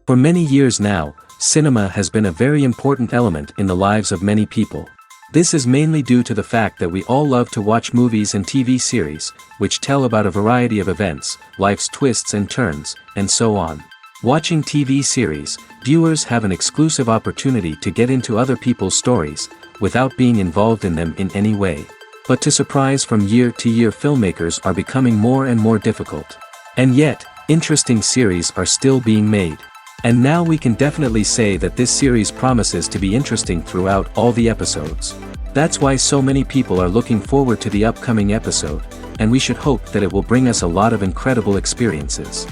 For many years now, cinema has been a very important element in the lives of many people. This is mainly due to the fact that we all love to watch movies and TV series, which tell about a variety of events, life's twists and turns, and so on. Watching TV series, viewers have an exclusive opportunity to get into other people's stories, without being involved in them in any way. But to surprise from year to year, filmmakers are becoming more and more difficult. And yet, interesting series are still being made. And now we can definitely say that this series promises to be interesting throughout all the episodes. That's why so many people are looking forward to the upcoming episode, and we should hope that it will bring us a lot of incredible experiences.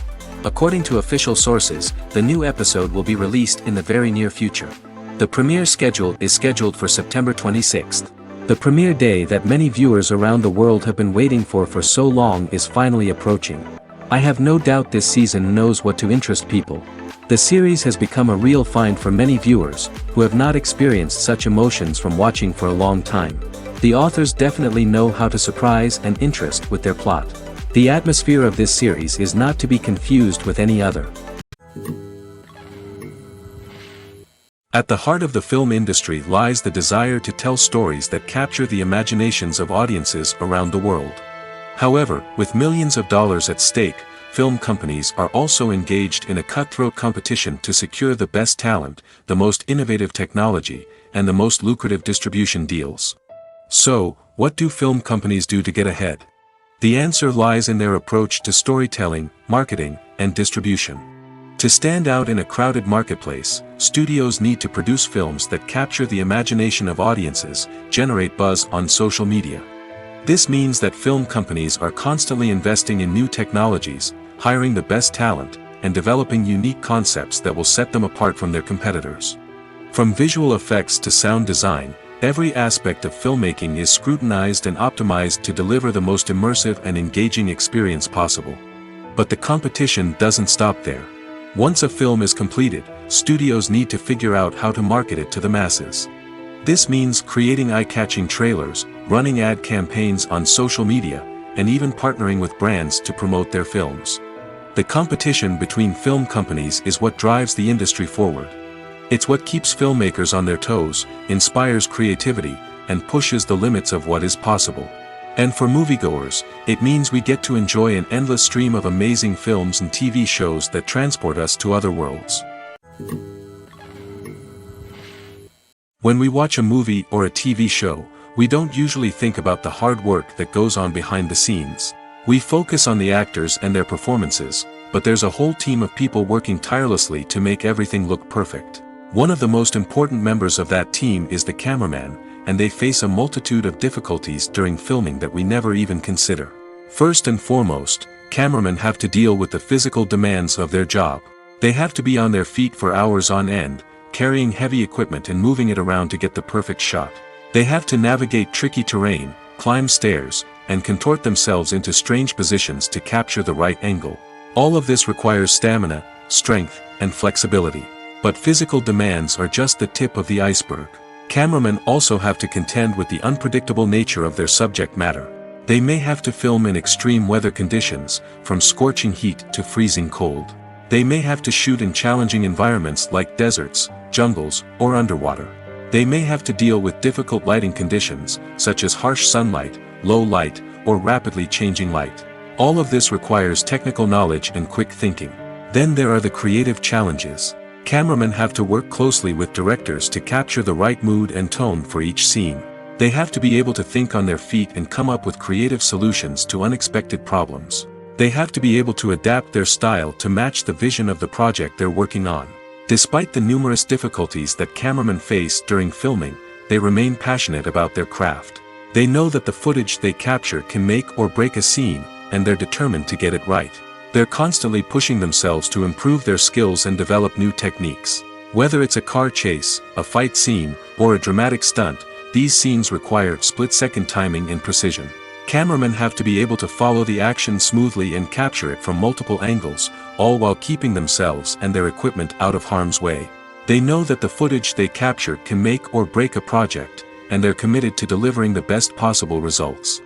According to official sources, the new episode will be released in the very near future. The premiere schedule is scheduled for September 26th. The premiere day that many viewers around the world have been waiting for so long is finally approaching. I have no doubt this season knows what to interest people. The series has become a real find for many viewers, who have not experienced such emotions from watching for a long time. The authors definitely know how to surprise and interest with their plot. The atmosphere of this series is not to be confused with any other. At the heart of the film industry lies the desire to tell stories that capture the imaginations of audiences around the world. However, with millions of dollars at stake, film companies are also engaged in a cutthroat competition to secure the best talent, the most innovative technology, and the most lucrative distribution deals. So, what do film companies do to get ahead? The answer lies in their approach to storytelling, marketing, and distribution. To stand out in a crowded marketplace, studios need to produce films that capture the imagination of audiences, generate buzz on social media. This means that film companies are constantly investing in new technologies, hiring the best talent, and developing unique concepts that will set them apart from their competitors. From visual effects to sound design, every aspect of filmmaking is scrutinized and optimized to deliver the most immersive and engaging experience possible. But the competition doesn't stop there. Once a film is completed, studios need to figure out how to market it to the masses. This means creating eye-catching trailers, running ad campaigns on social media, and even partnering with brands to promote their films. The competition between film companies is what drives the industry forward. It's what keeps filmmakers on their toes, inspires creativity, and pushes the limits of what is possible. And for moviegoers, it means we get to enjoy an endless stream of amazing films and TV shows that transport us to other worlds. When we watch a movie or a TV show, we don't usually think about the hard work that goes on behind the scenes. We focus on the actors and their performances, but there's a whole team of people working tirelessly to make everything look perfect. One of the most important members of that team is the cameraman, and they face a multitude of difficulties during filming that we never even consider. First and foremost, cameramen have to deal with the physical demands of their job. They have to be on their feet for hours on end, carrying heavy equipment and moving it around to get the perfect shot. They have to navigate tricky terrain, climb stairs, and contort themselves into strange positions to capture the right angle. All of this requires stamina, strength, and flexibility. But physical demands are just the tip of the iceberg. Cameramen also have to contend with the unpredictable nature of their subject matter. They may have to film in extreme weather conditions, from scorching heat to freezing cold. They may have to shoot in challenging environments like deserts, jungles, or underwater. They may have to deal with difficult lighting conditions, such as harsh sunlight, low light, or rapidly changing light. All of this requires technical knowledge and quick thinking. Then there are the creative challenges. Cameramen have to work closely with directors to capture the right mood and tone for each scene. They have to be able to think on their feet and come up with creative solutions to unexpected problems. They have to be able to adapt their style to match the vision of the project they're working on. Despite the numerous difficulties that cameramen face during filming, they remain passionate about their craft. They know that the footage they capture can make or break a scene, and they're determined to get it right. They're constantly pushing themselves to improve their skills and develop new techniques. Whether it's a car chase, a fight scene, or a dramatic stunt, these scenes require split-second timing and precision. Cameramen have to be able to follow the action smoothly and capture it from multiple angles, all while keeping themselves and their equipment out of harm's way. They know that the footage they capture can make or break a project, and they're committed to delivering the best possible results.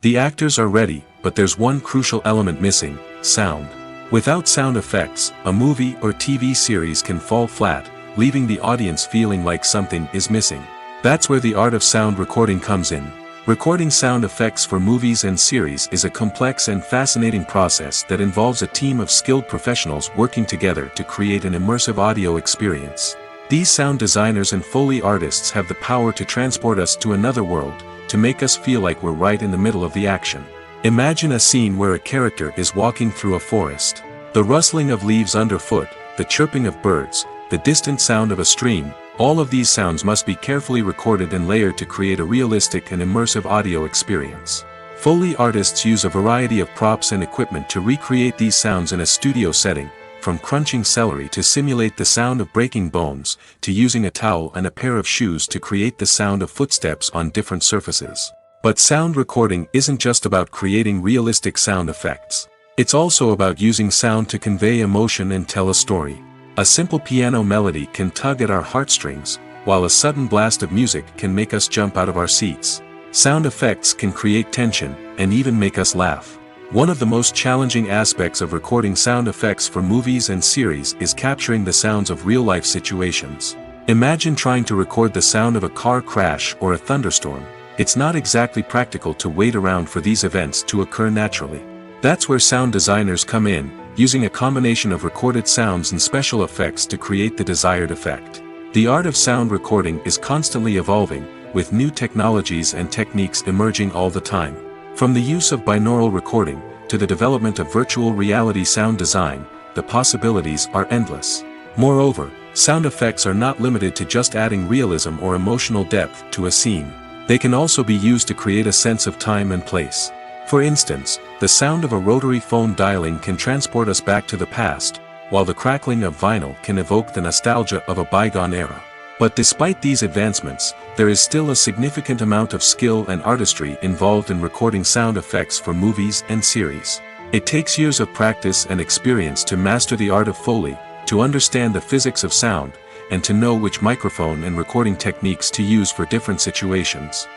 The actors are ready, but there's one crucial element missing: sound. Without sound effects, a movie or TV series can fall flat, leaving the audience feeling like something is missing. That's where the art of sound recording comes in. Recording sound effects for movies and series is a complex and fascinating process that involves a team of skilled professionals working together to create an immersive audio experience. These sound designers and Foley artists have the power to transport us to another world, to make us feel like we're right in the middle of the action. Imagine a scene where a character is walking through a forest. The rustling of leaves underfoot, the chirping of birds, the distant sound of a stream, all of these sounds must be carefully recorded and layered to create a realistic and immersive audio experience. Foley artists use a variety of props and equipment to recreate these sounds in a studio setting, from crunching celery to simulate the sound of breaking bones, to using a towel and a pair of shoes to create the sound of footsteps on different surfaces. But sound recording isn't just about creating realistic sound effects. It's also about using sound to convey emotion and tell a story. A simple piano melody can tug at our heartstrings, while a sudden blast of music can make us jump out of our seats. Sound effects can create tension, and even make us laugh. One of the most challenging aspects of recording sound effects for movies and series is capturing the sounds of real-life situations. Imagine trying to record the sound of a car crash or a thunderstorm. It's not exactly practical to wait around for these events to occur naturally. That's where sound designers come in, using a combination of recorded sounds and special effects to create the desired effect. The art of sound recording is constantly evolving, with new technologies and techniques emerging all the time. From the use of binaural recording, to the development of virtual reality sound design, the possibilities are endless. Moreover, sound effects are not limited to just adding realism or emotional depth to a scene. They can also be used to create a sense of time and place. For instance, the sound of a rotary phone dialing can transport us back to the past, while the crackling of vinyl can evoke the nostalgia of a bygone era. But despite these advancements, there is still a significant amount of skill and artistry involved in recording sound effects for movies and series. It takes years of practice and experience to master the art of Foley, to understand the physics of sound, and to know which microphone and recording techniques to use for different situations.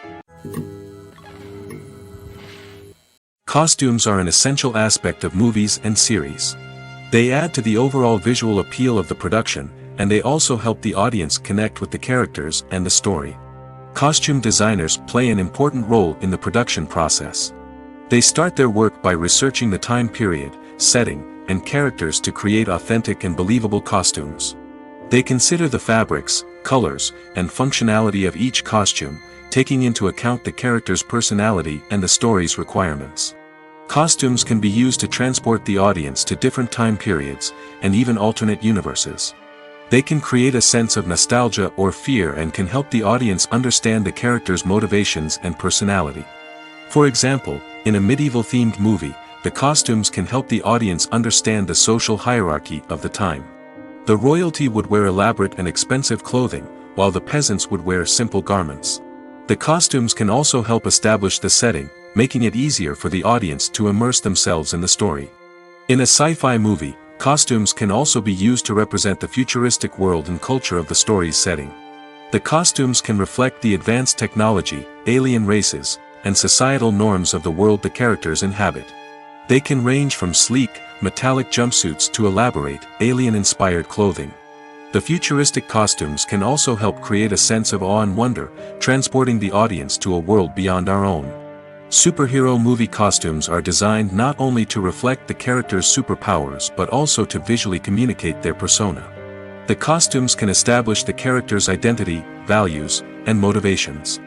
Costumes are an essential aspect of movies and series. They add to the overall visual appeal of the production, and they also help the audience connect with the characters and the story. Costume designers play an important role in the production process. They start their work by researching the time period, setting, and characters to create authentic and believable costumes. They consider the fabrics, colors, and functionality of each costume, taking into account the character's personality and the story's requirements. Costumes can be used to transport the audience to different time periods, and even alternate universes. They can create a sense of nostalgia or fear and can help the audience understand the character's motivations and personality. For example, in a medieval-themed movie, the costumes can help the audience understand the social hierarchy of the time. The royalty would wear elaborate and expensive clothing, while the peasants would wear simple garments. The costumes can also help establish the setting, making it easier for the audience to immerse themselves in the story. In a sci-fi movie, costumes can also be used to represent the futuristic world and culture of the story's setting. The costumes can reflect the advanced technology, alien races, and societal norms of the world the characters inhabit. They can range from sleek, metallic jumpsuits to elaborate, alien-inspired clothing. The futuristic costumes can also help create a sense of awe and wonder, transporting the audience to a world beyond our own. Superhero movie costumes are designed not only to reflect the character's superpowers but also to visually communicate their persona. The costumes can establish the character's identity, values, and motivations.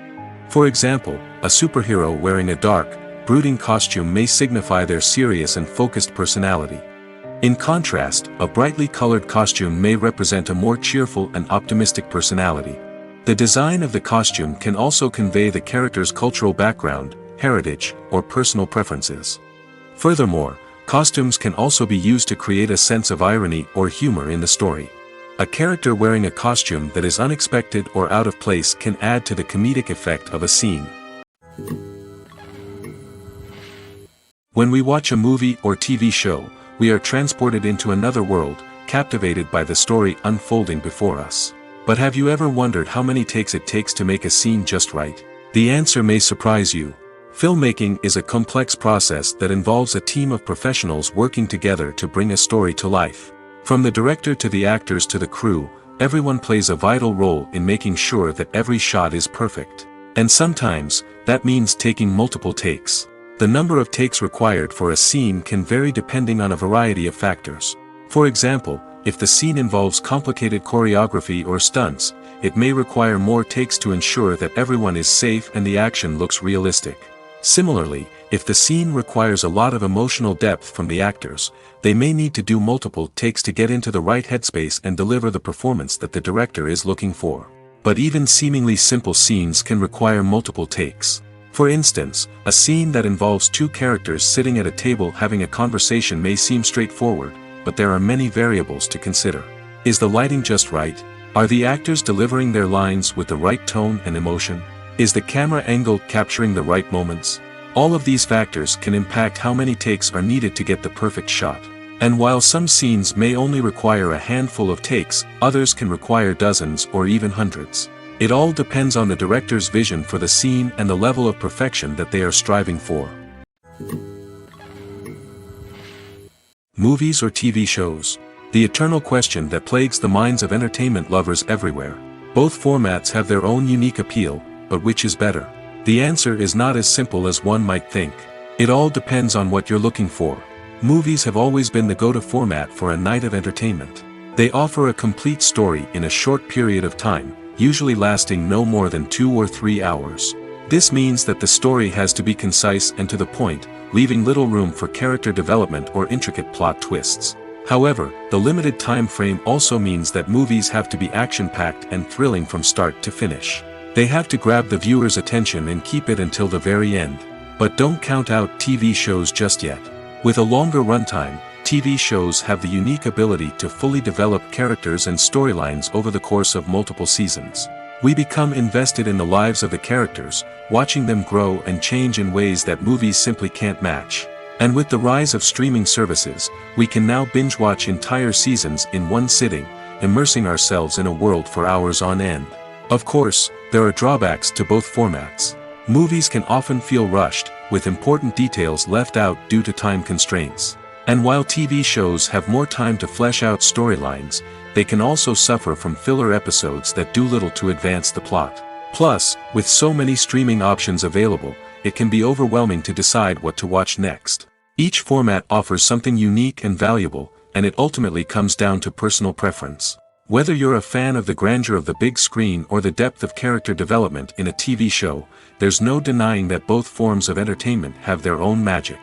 For example, a superhero wearing a dark, brooding costume may signify their serious and focused personality. In contrast, a brightly colored costume may represent a more cheerful and optimistic personality. The design of the costume can also convey the character's cultural background, heritage, or personal preferences. Furthermore, costumes can also be used to create a sense of irony or humor in the story. A character wearing a costume that is unexpected or out of place can add to the comedic effect of a scene. When we watch a movie or TV show, we are transported into another world, captivated by the story unfolding before us. But have you ever wondered how many takes it takes to make a scene just right? The answer may surprise you. Filmmaking is a complex process that involves a team of professionals working together to bring a story to life. From the director to the actors to the crew, everyone plays a vital role in making sure that every shot is perfect. And sometimes, that means taking multiple takes. The number of takes required for a scene can vary depending on a variety of factors. For example, if the scene involves complicated choreography or stunts, it may require more takes to ensure that everyone is safe and the action looks realistic. Similarly, if the scene requires a lot of emotional depth from the actors, they may need to do multiple takes to get into the right headspace and deliver the performance that the director is looking for. But even seemingly simple scenes can require multiple takes. For instance, a scene that involves two characters sitting at a table having a conversation may seem straightforward, but there are many variables to consider. Is the lighting just right? Are the actors delivering their lines with the right tone and emotion? Is the camera angle capturing the right moments? All of these factors can impact how many takes are needed to get the perfect shot. And while some scenes may only require a handful of takes, others can require dozens or even hundreds. It all depends on the director's vision for the scene and the level of perfection that they are striving for. Movies or TV shows? The eternal question that plagues the minds of entertainment lovers everywhere. Both formats have their own unique appeal, but which is better? The answer is not as simple as one might think. It all depends on what you're looking for. Movies have always been the go-to format for a night of entertainment. They offer a complete story in a short period of time, usually lasting no more than 2 or 3 hours. This means that the story has to be concise and to the point, leaving little room for character development or intricate plot twists. However, the limited time frame also means that movies have to be action-packed and thrilling from start to finish. They have to grab the viewer's attention and keep it until the very end. But don't count out TV shows just yet. With a longer runtime, TV shows have the unique ability to fully develop characters and storylines over the course of multiple seasons. We become invested in the lives of the characters, watching them grow and change in ways that movies simply can't match. And with the rise of streaming services, we can now binge-watch entire seasons in one sitting, immersing ourselves in a world for hours on end. Of course, there are drawbacks to both formats. Movies can often feel rushed, with important details left out due to time constraints. And while TV shows have more time to flesh out storylines, they can also suffer from filler episodes that do little to advance the plot. Plus, with so many streaming options available, it can be overwhelming to decide what to watch next. Each format offers something unique and valuable, and it ultimately comes down to personal preference. Whether you're a fan of the grandeur of the big screen or the depth of character development in a TV show, there's no denying that both forms of entertainment have their own magic.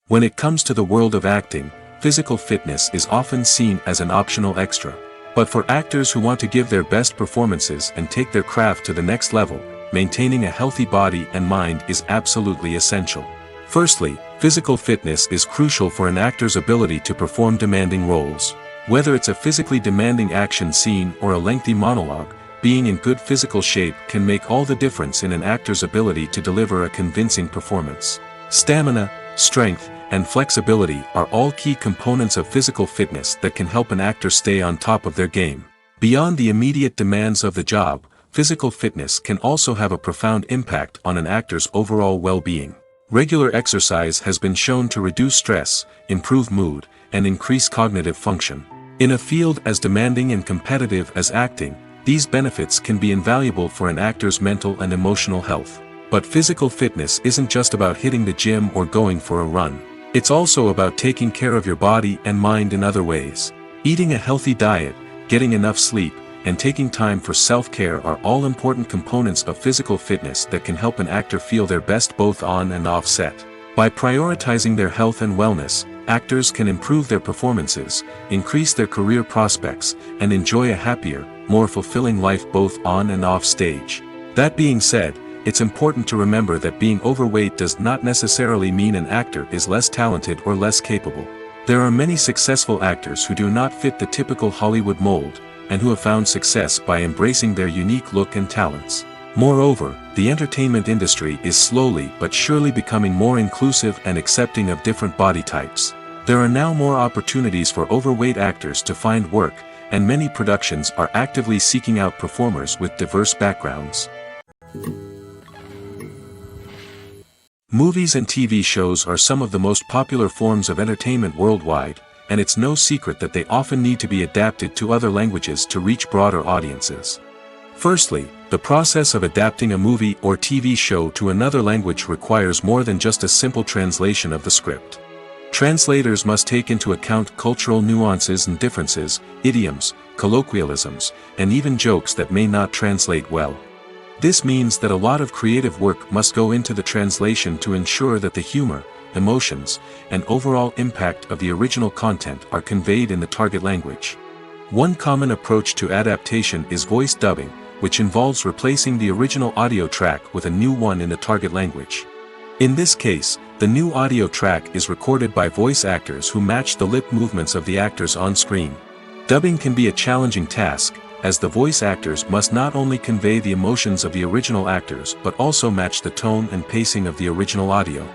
When it comes to the world of acting, physical fitness is often seen as an optional extra. But for actors who want to give their best performances and take their craft to the next level, maintaining a healthy body and mind is absolutely essential. Firstly, physical fitness is crucial for an actor's ability to perform demanding roles. Whether it's a physically demanding action scene or a lengthy monologue, being in good physical shape can make all the difference in an actor's ability to deliver a convincing performance. Stamina, strength, and flexibility are all key components of physical fitness that can help an actor stay on top of their game. Beyond the immediate demands of the job, physical fitness can also have a profound impact on an actor's overall well-being. Regular exercise has been shown to reduce stress, improve mood, and increase cognitive function. In a field as demanding and competitive as acting, these benefits can be invaluable for an actor's mental and emotional health. But physical fitness isn't just about hitting the gym or going for a run. It's also about taking care of your body and mind in other ways. Eating a healthy diet, getting enough sleep, and taking time for self-care are all important components of physical fitness that can help an actor feel their best both on and off set. By prioritizing their health and wellness, actors can improve their performances, increase their career prospects, and enjoy a happier, more fulfilling life both on and off stage. That being said, it's important to remember that being overweight does not necessarily mean an actor is less talented or less capable. There are many successful actors who do not fit the typical Hollywood mold, and who have found success by embracing their unique look and talents. Moreover, the entertainment industry is slowly but surely becoming more inclusive and accepting of different body types. There are now more opportunities for overweight actors to find work, and many productions are actively seeking out performers with diverse backgrounds. Movies and TV shows are some of the most popular forms of entertainment worldwide, and it's no secret that they often need to be adapted to other languages to reach broader audiences. Firstly, the process of adapting a movie or TV show to another language requires more than just a simple translation of the script. Translators must take into account cultural nuances and differences, idioms, colloquialisms, and even jokes that may not translate well. This means that a lot of creative work must go into the translation to ensure that the humor, emotions, and overall impact of the original content are conveyed in the target language. One common approach to adaptation is voice dubbing, which involves replacing the original audio track with a new one in the target language. In this case, the new audio track is recorded by voice actors who match the lip movements of the actors on screen. Dubbing can be a challenging task, as the voice actors must not only convey the emotions of the original actors but also match the tone and pacing of the original audio.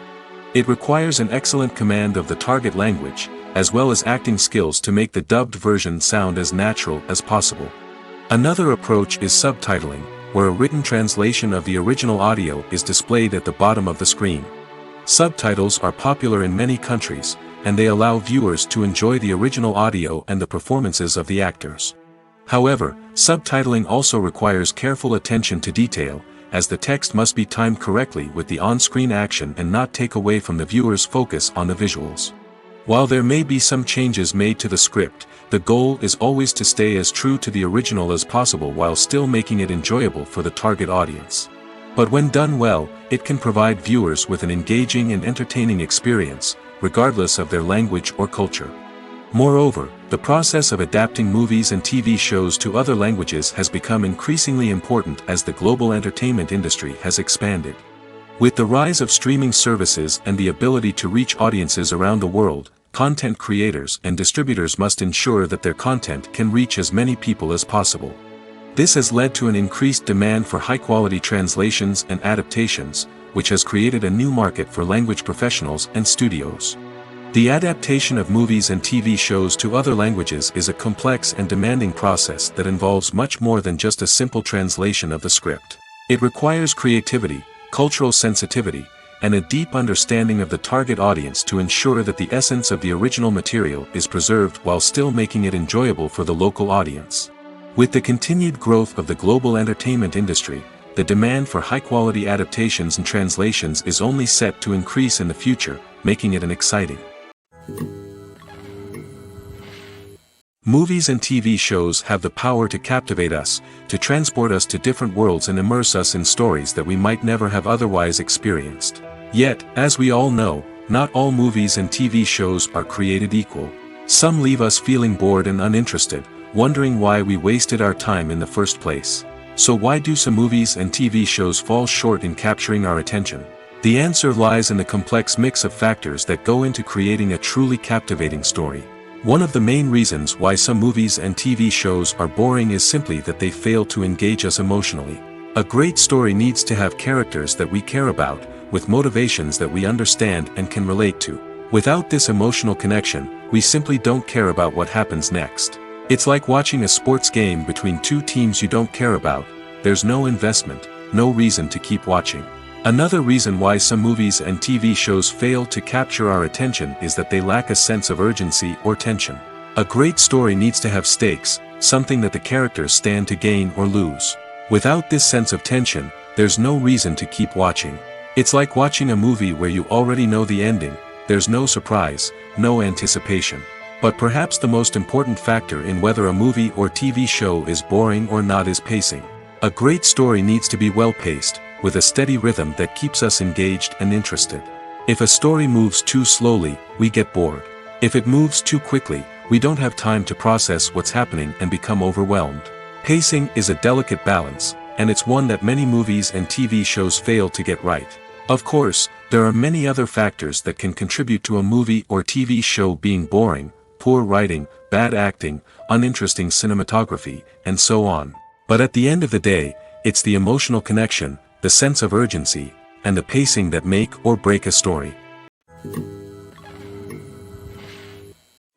It requires an excellent command of the target language, as well as acting skills to make the dubbed version sound as natural as possible. Another approach is subtitling, where a written translation of the original audio is displayed at the bottom of the screen. Subtitles are popular in many countries, and they allow viewers to enjoy the original audio and the performances of the actors. However, subtitling also requires careful attention to detail, as the text must be timed correctly with the on-screen action and not take away from the viewer's focus on the visuals. While there may be some changes made to the script, the goal is always to stay as true to the original as possible while still making it enjoyable for the target audience. But when done well, it can provide viewers with an engaging and entertaining experience, regardless of their language or culture. Moreover, the process of adapting movies and TV shows to other languages has become increasingly important as the global entertainment industry has expanded. With the rise of streaming services and the ability to reach audiences around the world, content creators and distributors must ensure that their content can reach as many people as possible. This has led to an increased demand for high-quality translations and adaptations, which has created a new market for language professionals and studios. The adaptation of movies and TV shows to other languages is a complex and demanding process that involves much more than just a simple translation of the script. It requires creativity, cultural sensitivity, and a deep understanding of the target audience to ensure that the essence of the original material is preserved while still making it enjoyable for the local audience. With the continued growth of the global entertainment industry, the demand for high-quality adaptations and translations is only set to increase in the future, making it an exciting. Movies and TV shows have the power to captivate us, to transport us to different worlds and immerse us in stories that we might never have otherwise experienced. Yet, as we all know, not all movies and TV shows are created equal. Some leave us feeling bored and uninterested, wondering why we wasted our time in the first place. So why do some movies and TV shows fall short in capturing our attention? The answer lies in the complex mix of factors that go into creating a truly captivating story. One of the main reasons why some movies and TV shows are boring is simply that they fail to engage us emotionally. A great story needs to have characters that we care about, with motivations that we understand and can relate to. Without this emotional connection, we simply don't care about what happens next. It's like watching a sports game between two teams you don't care about. There's no investment, no reason to keep watching. Another reason why some movies and TV shows fail to capture our attention is that they lack a sense of urgency or tension. A great story needs to have stakes, something that the characters stand to gain or lose. Without this sense of tension, there's no reason to keep watching. It's like watching a movie where you already know the ending. There's no surprise, no anticipation. But perhaps the most important factor in whether a movie or TV show is boring or not is pacing. A great story needs to be well-paced, with a steady rhythm that keeps us engaged and interested. If a story moves too slowly, we get bored. If it moves too quickly, we don't have time to process what's happening and become overwhelmed. Pacing is a delicate balance, and it's one that many movies and TV shows fail to get right. Of course, there are many other factors that can contribute to a movie or TV show being boring: poor writing, bad acting, uninteresting cinematography, and so on. But at the end of the day, it's the emotional connection, the sense of urgency, and the pacing that make or break a story.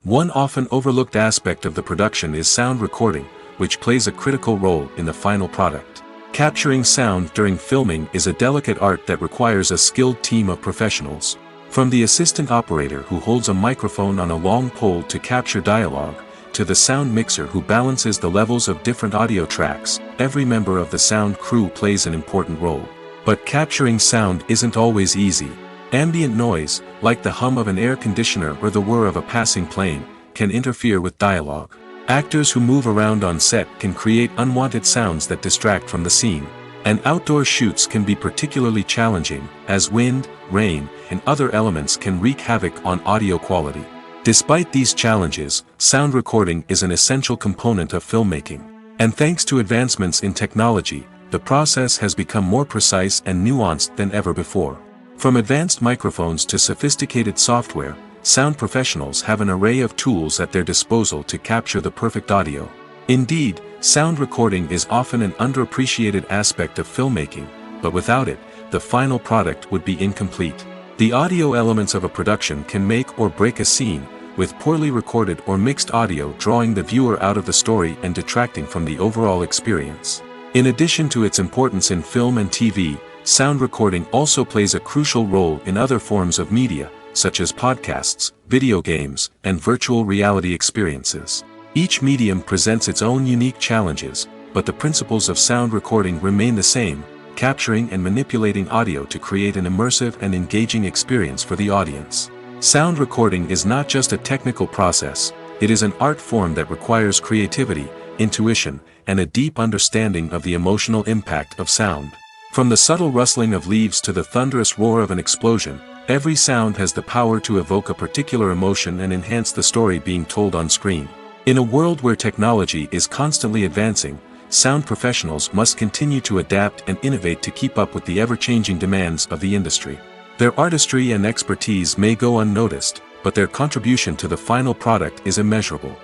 One often overlooked aspect of the production is sound recording, which plays a critical role in the final product. Capturing sound during filming is a delicate art that requires a skilled team of professionals. From the assistant operator who holds a microphone on a long pole to capture dialogue, to the sound mixer who balances the levels of different audio tracks, every member of the sound crew plays an important role. But capturing sound isn't always easy. Ambient noise, like the hum of an air conditioner or the whir of a passing plane, can interfere with dialogue. Actors who move around on set can create unwanted sounds that distract from the scene. And outdoor shoots can be particularly challenging, as wind, rain, and other elements can wreak havoc on audio quality. Despite these challenges, sound recording is an essential component of filmmaking. And thanks to advancements in technology, the process has become more precise and nuanced than ever before. From advanced microphones to sophisticated software, sound professionals have an array of tools at their disposal to capture the perfect audio. Indeed, sound recording is often an underappreciated aspect of filmmaking, but without it, the final product would be incomplete. The audio elements of a production can make or break a scene, with poorly recorded or mixed audio drawing the viewer out of the story and detracting from the overall experience. In addition to its importance in film and TV, sound recording also plays a crucial role in other forms of media, such as podcasts, video games, and virtual reality experiences. Each medium presents its own unique challenges, but the principles of sound recording remain the same, capturing and manipulating audio to create an immersive and engaging experience for the audience. Sound recording is not just a technical process, it is an art form that requires creativity, intuition, and a deep understanding of the emotional impact of sound. From the subtle rustling of leaves to the thunderous roar of an explosion, every sound has the power to evoke a particular emotion and enhance the story being told on screen. In a world where technology is constantly advancing, sound professionals must continue to adapt and innovate to keep up with the ever-changing demands of the industry. Their artistry and expertise may go unnoticed, but their contribution to the final product is immeasurable.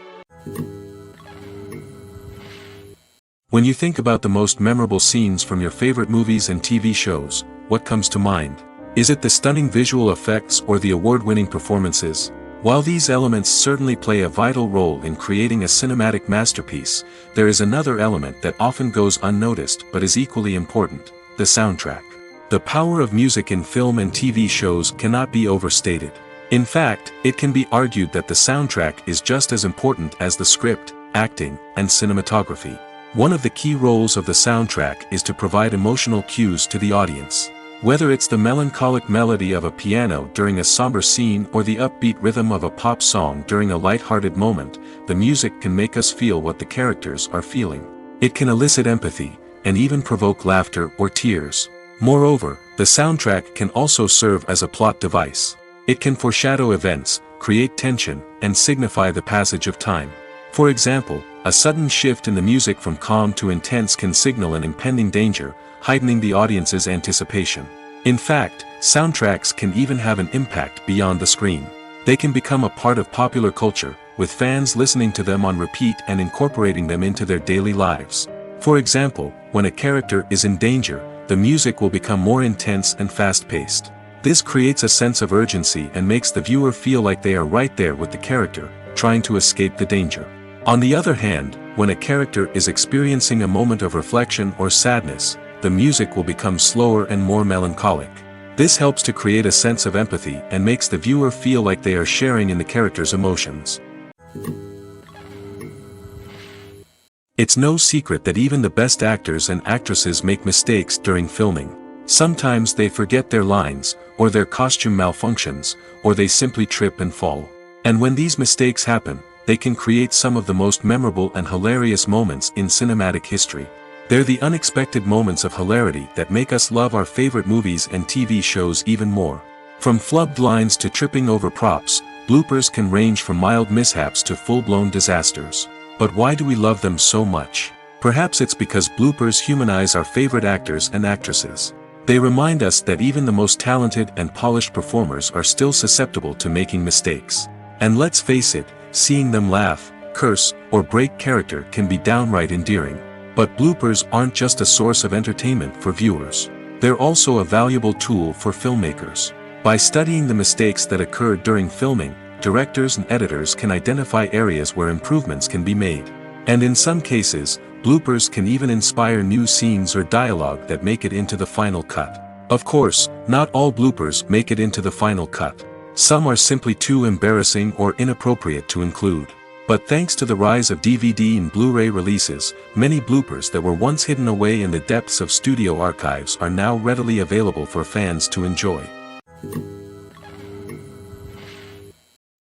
When you think about the most memorable scenes from your favorite movies and TV shows, what comes to mind? Is it the stunning visual effects or the award-winning performances? While these elements certainly play a vital role in creating a cinematic masterpiece, there is another element that often goes unnoticed but is equally important: the soundtrack. The power of music in film and TV shows cannot be overstated. In fact, it can be argued that the soundtrack is just as important as the script, acting, and cinematography. One of the key roles of the soundtrack is to provide emotional cues to the audience. Whether it's the melancholic melody of a piano during a somber scene or the upbeat rhythm of a pop song during a light-hearted moment, the music can make us feel what the characters are feeling. It can elicit empathy, and even provoke laughter or tears. Moreover, the soundtrack can also serve as a plot device. It can foreshadow events, create tension, and signify the passage of time. For example, a sudden shift in the music from calm to intense can signal an impending danger, heightening the audience's anticipation. In fact, soundtracks can even have an impact beyond the screen. They can become a part of popular culture, with fans listening to them on repeat and incorporating them into their daily lives. For example, when a character is in danger, the music will become more intense and fast-paced. This creates a sense of urgency and makes the viewer feel like they are right there with the character, trying to escape the danger. On the other hand, when a character is experiencing a moment of reflection or sadness, the music will become slower and more melancholic. This helps to create a sense of empathy and makes the viewer feel like they are sharing in the character's emotions. It's no secret that even the best actors and actresses make mistakes during filming. Sometimes they forget their lines, or their costume malfunctions, or they simply trip and fall. And when these mistakes happen, they can create some of the most memorable and hilarious moments in cinematic history. They're the unexpected moments of hilarity that make us love our favorite movies and TV shows even more. From flubbed lines to tripping over props, bloopers can range from mild mishaps to full-blown disasters. But why do we love them so much? Perhaps it's because bloopers humanize our favorite actors and actresses. They remind us that even the most talented and polished performers are still susceptible to making mistakes. And let's face it, seeing them laugh, curse, or break character can be downright endearing. But bloopers aren't just a source of entertainment for viewers. They're also a valuable tool for filmmakers. By studying the mistakes that occurred during filming, directors and editors can identify areas where improvements can be made. And in some cases, bloopers can even inspire new scenes or dialogue that make it into the final cut. Of course, not all bloopers make it into the final cut. Some are simply too embarrassing or inappropriate to include. But thanks to the rise of DVD and Blu-ray releases, many bloopers that were once hidden away in the depths of studio archives are now readily available for fans to enjoy.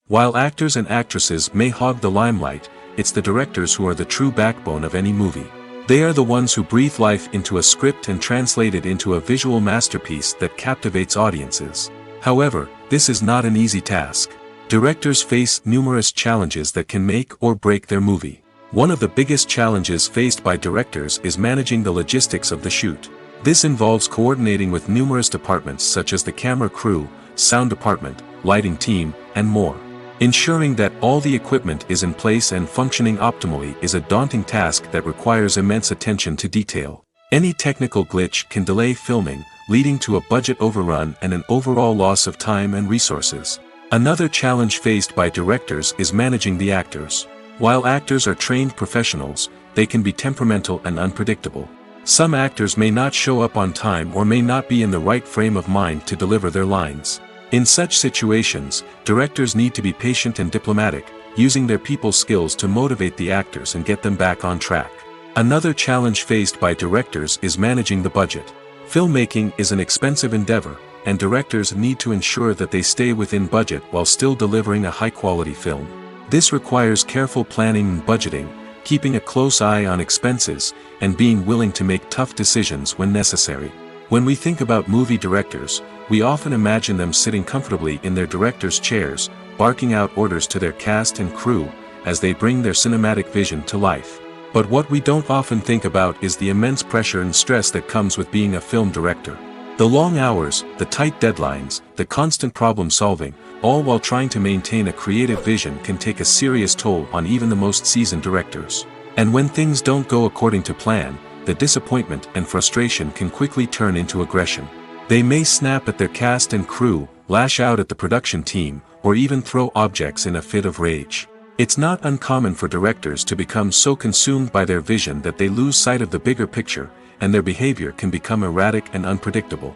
While actors and actresses may hog the limelight, it's the directors who are the true backbone of any movie. They are the ones who breathe life into a script and translate it into a visual masterpiece that captivates audiences. However, this is not an easy task. Directors face numerous challenges that can make or break their movie. One of the biggest challenges faced by directors is managing the logistics of the shoot. This involves coordinating with numerous departments such as the camera crew, sound department, lighting team, and more. Ensuring that all the equipment is in place and functioning optimally is a daunting task that requires immense attention to detail. Any technical glitch can delay filming, leading to a budget overrun and an overall loss of time and resources. Another challenge faced by directors is managing the actors. While actors are trained professionals, they can be temperamental and unpredictable. Some actors may not show up on time or may not be in the right frame of mind to deliver their lines. In such situations, directors need to be patient and diplomatic, using their people skills to motivate the actors and get them back on track. Another challenge faced by directors is managing the budget. Filmmaking is an expensive endeavor, and directors need to ensure that they stay within budget while still delivering a high-quality film. This requires careful planning and budgeting, keeping a close eye on expenses, and being willing to make tough decisions when necessary. When we think about movie directors, we often imagine them sitting comfortably in their director's chairs, barking out orders to their cast and crew, as they bring their cinematic vision to life. But what we don't often think about is the immense pressure and stress that comes with being a film director. The long hours, the tight deadlines, the constant problem solving, all while trying to maintain a creative vision can take a serious toll on even the most seasoned directors. And when things don't go according to plan, the disappointment and frustration can quickly turn into aggression. They may snap at their cast and crew, lash out at the production team, or even throw objects in a fit of rage. It's not uncommon for directors to become so consumed by their vision that they lose sight of the bigger picture, and their behavior can become erratic and unpredictable.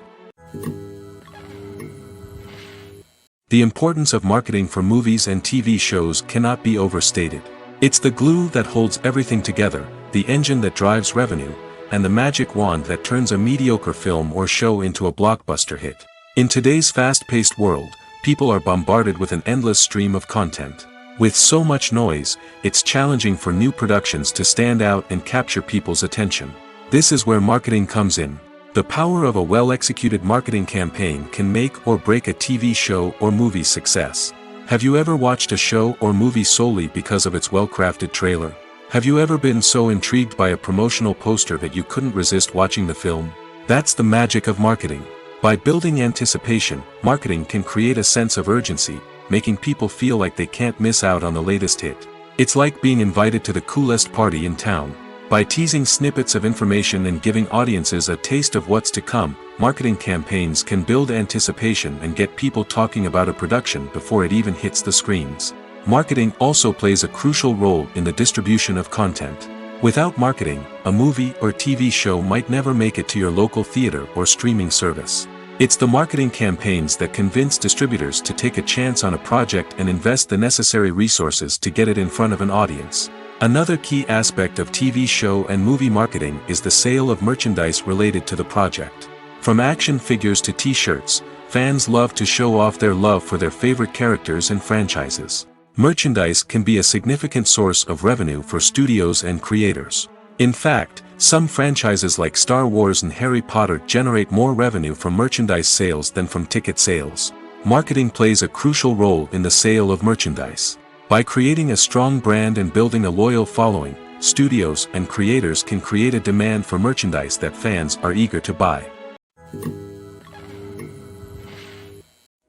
The importance of marketing for movies and TV shows cannot be overstated. It's the glue that holds everything together, the engine that drives revenue, and the magic wand that turns a mediocre film or show into a blockbuster hit. In today's fast-paced world, people are bombarded with an endless stream of content. With so much noise, it's challenging for new productions to stand out and capture people's attention. This is where marketing comes in. The power of a well-executed marketing campaign can make or break a TV show or movie's success. Have you ever watched a show or movie solely because of its well-crafted trailer? Have you ever been so intrigued by a promotional poster that you couldn't resist watching the film? That's the magic of marketing. By building anticipation, marketing can create a sense of urgency, making people feel like they can't miss out on the latest hit. It's like being invited to the coolest party in town. By teasing snippets of information and giving audiences a taste of what's to come, marketing campaigns can build anticipation and get people talking about a production before it even hits the screens. Marketing also plays a crucial role in the distribution of content. Without marketing, a movie or TV show might never make it to your local theater or streaming service. It's the marketing campaigns that convince distributors to take a chance on a project and invest the necessary resources to get it in front of an audience. Another key aspect of TV show and movie marketing is the sale of merchandise related to the project. From action figures to t-shirts, fans love to show off their love for their favorite characters and franchises. Merchandise can be a significant source of revenue for studios and creators. In fact, some franchises like Star Wars and Harry Potter generate more revenue from merchandise sales than from ticket sales. Marketing plays a crucial role in the sale of merchandise. By creating a strong brand and building a loyal following, studios and creators can create a demand for merchandise that fans are eager to buy.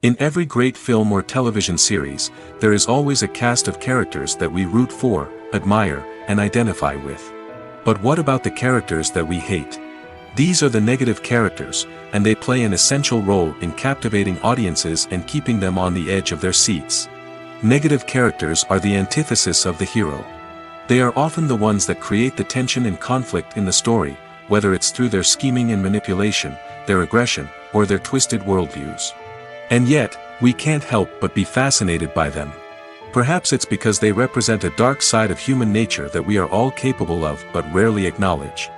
In every great film or television series, there is always a cast of characters that we root for, admire, and identify with. But what about the characters that we hate? These are the negative characters, and they play an essential role in captivating audiences and keeping them on the edge of their seats. Negative characters are the antithesis of the hero. They are often the ones that create the tension and conflict in the story, whether it's through their scheming and manipulation, their aggression, or their twisted worldviews. And yet, we can't help but be fascinated by them. Perhaps it's because they represent a dark side of human nature that we are all capable of but rarely acknowledge.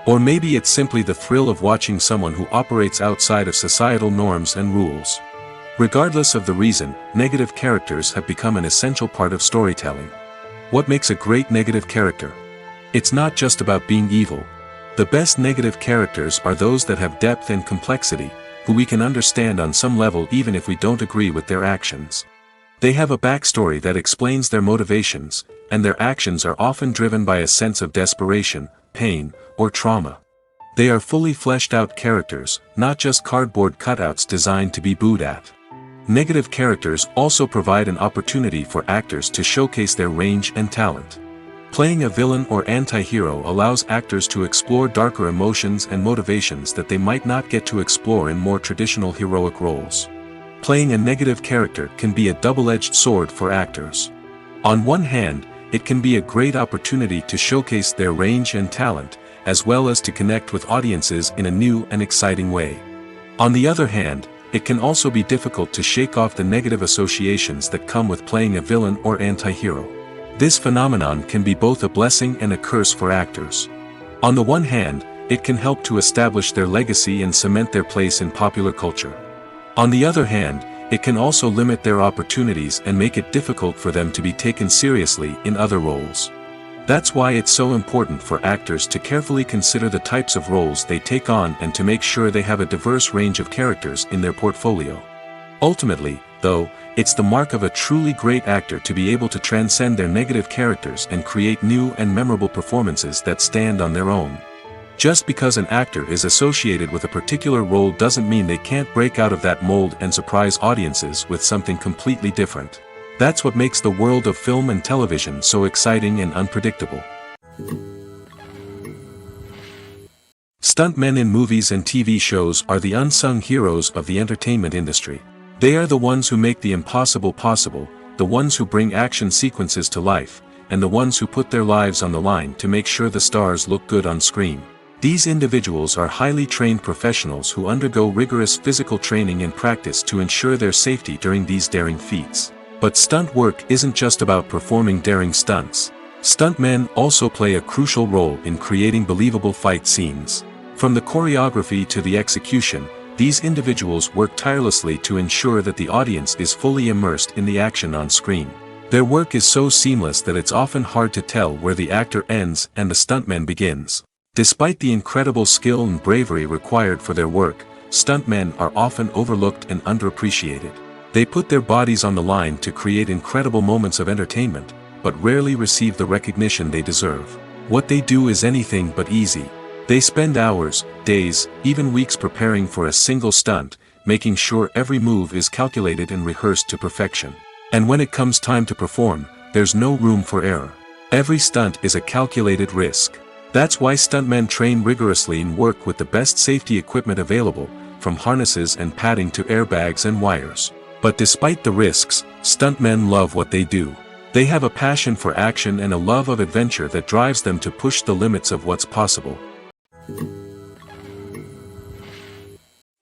Or maybe it's simply the thrill of watching someone who operates outside of societal norms and rules. Regardless of the reason, negative characters have become an essential part of storytelling. What makes a great negative character? It's not just about being evil. The best negative characters are those that have depth and complexity, who we can understand on some level even if we don't agree with their actions. They have a backstory that explains their motivations, and their actions are often driven by a sense of desperation, pain, or trauma. They are fully fleshed out characters, not just cardboard cutouts designed to be booed at. Negative characters also provide an opportunity for actors to showcase their range and talent. Playing a villain or anti-hero allows actors to explore darker emotions and motivations that they might not get to explore in more traditional heroic roles. Playing a negative character can be a double-edged sword for actors. On one hand, it can be a great opportunity to showcase their range and talent, as well as to connect with audiences in a new and exciting way. On the other hand, it can also be difficult to shake off the negative associations that come with playing a villain or anti-hero. This phenomenon can be both a blessing and a curse for actors. On the one hand, it can help to establish their legacy and cement their place in popular culture. On the other hand, it can also limit their opportunities and make it difficult for them to be taken seriously in other roles. That's why it's so important for actors to carefully consider the types of roles they take on and to make sure they have a diverse range of characters in their portfolio. Ultimately, though, it's the mark of a truly great actor to be able to transcend their negative characters and create new and memorable performances that stand on their own. Just because an actor is associated with a particular role doesn't mean they can't break out of that mold and surprise audiences with something completely different. That's what makes the world of film and television so exciting and unpredictable. Stuntmen in movies and TV shows are the unsung heroes of the entertainment industry. They are the ones who make the impossible possible, the ones who bring action sequences to life, and the ones who put their lives on the line to make sure the stars look good on screen. These individuals are highly trained professionals who undergo rigorous physical training and practice to ensure their safety during these daring feats. But stunt work isn't just about performing daring stunts. Stuntmen also play a crucial role in creating believable fight scenes. From the choreography to the execution, these individuals work tirelessly to ensure that the audience is fully immersed in the action on screen. Their work is so seamless that it's often hard to tell where the actor ends and the stuntman begins. Despite the incredible skill and bravery required for their work, stuntmen are often overlooked and underappreciated. They put their bodies on the line to create incredible moments of entertainment, but rarely receive the recognition they deserve. What they do is anything but easy. They spend hours, days, even weeks preparing for a single stunt, making sure every move is calculated and rehearsed to perfection. And when it comes time to perform, there's no room for error. Every stunt is a calculated risk. That's why stuntmen train rigorously and work with the best safety equipment available, from harnesses and padding to airbags and wires. But despite the risks, stuntmen love what they do. They have a passion for action and a love of adventure that drives them to push the limits of what's possible.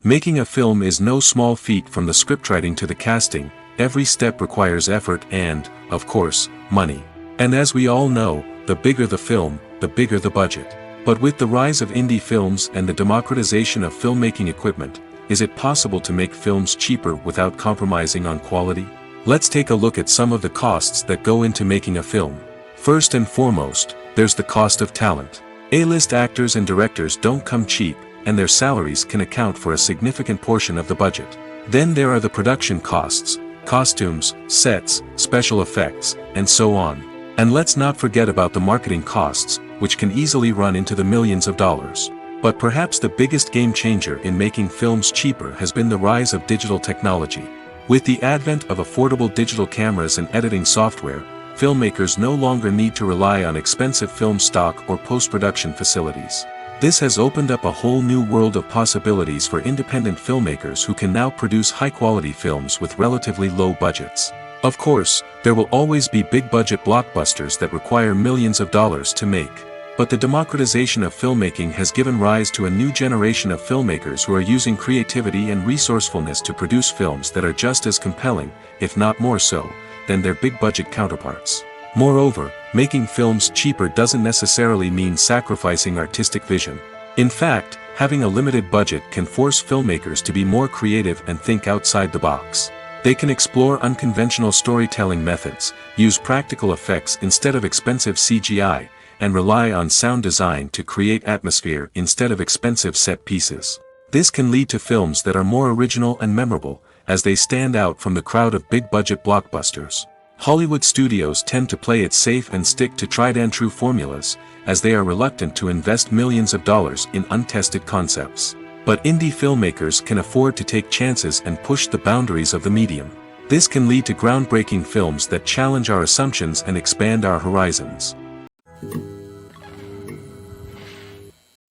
Making a film is no small feat. From the scriptwriting to the casting, every step requires effort and, of course, money. And as we all know, the bigger the film, the bigger the budget. But with the rise of indie films and the democratization of filmmaking equipment, is it possible to make films cheaper without compromising on quality? Let's take a look at some of the costs that go into making a film. First and foremost, there's the cost of talent. A-list actors and directors don't come cheap, and their salaries can account for a significant portion of the budget. Then there are the production costs, costumes, sets, special effects, and so on. And let's not forget about the marketing costs, which can easily run into the millions of dollars. But perhaps the biggest game changer in making films cheaper has been the rise of digital technology. With the advent of affordable digital cameras and editing software, filmmakers no longer need to rely on expensive film stock or post-production facilities. This has opened up a whole new world of possibilities for independent filmmakers who can now produce high-quality films with relatively low budgets. Of course, there will always be big-budget blockbusters that require millions of dollars to make. But the democratization of filmmaking has given rise to a new generation of filmmakers who are using creativity and resourcefulness to produce films that are just as compelling, if not more so, than their big-budget counterparts. Moreover, making films cheaper doesn't necessarily mean sacrificing artistic vision. In fact, having a limited budget can force filmmakers to be more creative and think outside the box. They can explore unconventional storytelling methods, use practical effects instead of expensive CGI, and rely on sound design to create atmosphere instead of expensive set pieces. This can lead to films that are more original and memorable, as they stand out from the crowd of big-budget blockbusters. Hollywood studios tend to play it safe and stick to tried-and-true formulas, as they are reluctant to invest millions of dollars in untested concepts. But indie filmmakers can afford to take chances and push the boundaries of the medium. This can lead to groundbreaking films that challenge our assumptions and expand our horizons.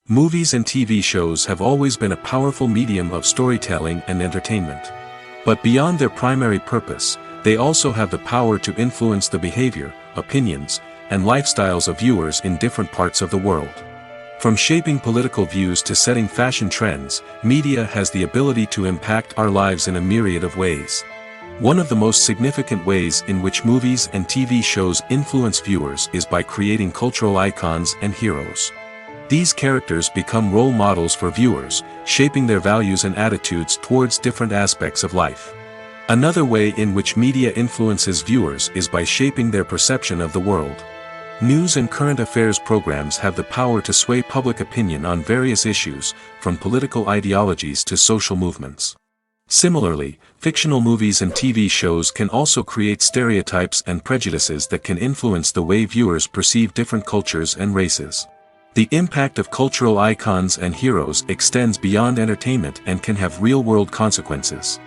Movies and TV shows have always been a powerful medium of storytelling and entertainment. But beyond their primary purpose, they also have the power to influence the behavior, opinions, and lifestyles of viewers in different parts of the world. From shaping political views to setting fashion trends, media has the ability to impact our lives in a myriad of ways. One of the most significant ways in which movies and TV shows influence viewers is by creating cultural icons and heroes. These characters become role models for viewers, shaping their values and attitudes towards different aspects of life. Another way in which media influences viewers is by shaping their perception of the world. News and current affairs programs have the power to sway public opinion on various issues, from political ideologies to social movements. Similarly, fictional movies and TV shows can also create stereotypes and prejudices that can influence the way viewers perceive different cultures and races. The impact of cultural icons and heroes extends beyond entertainment and can have real-world consequences.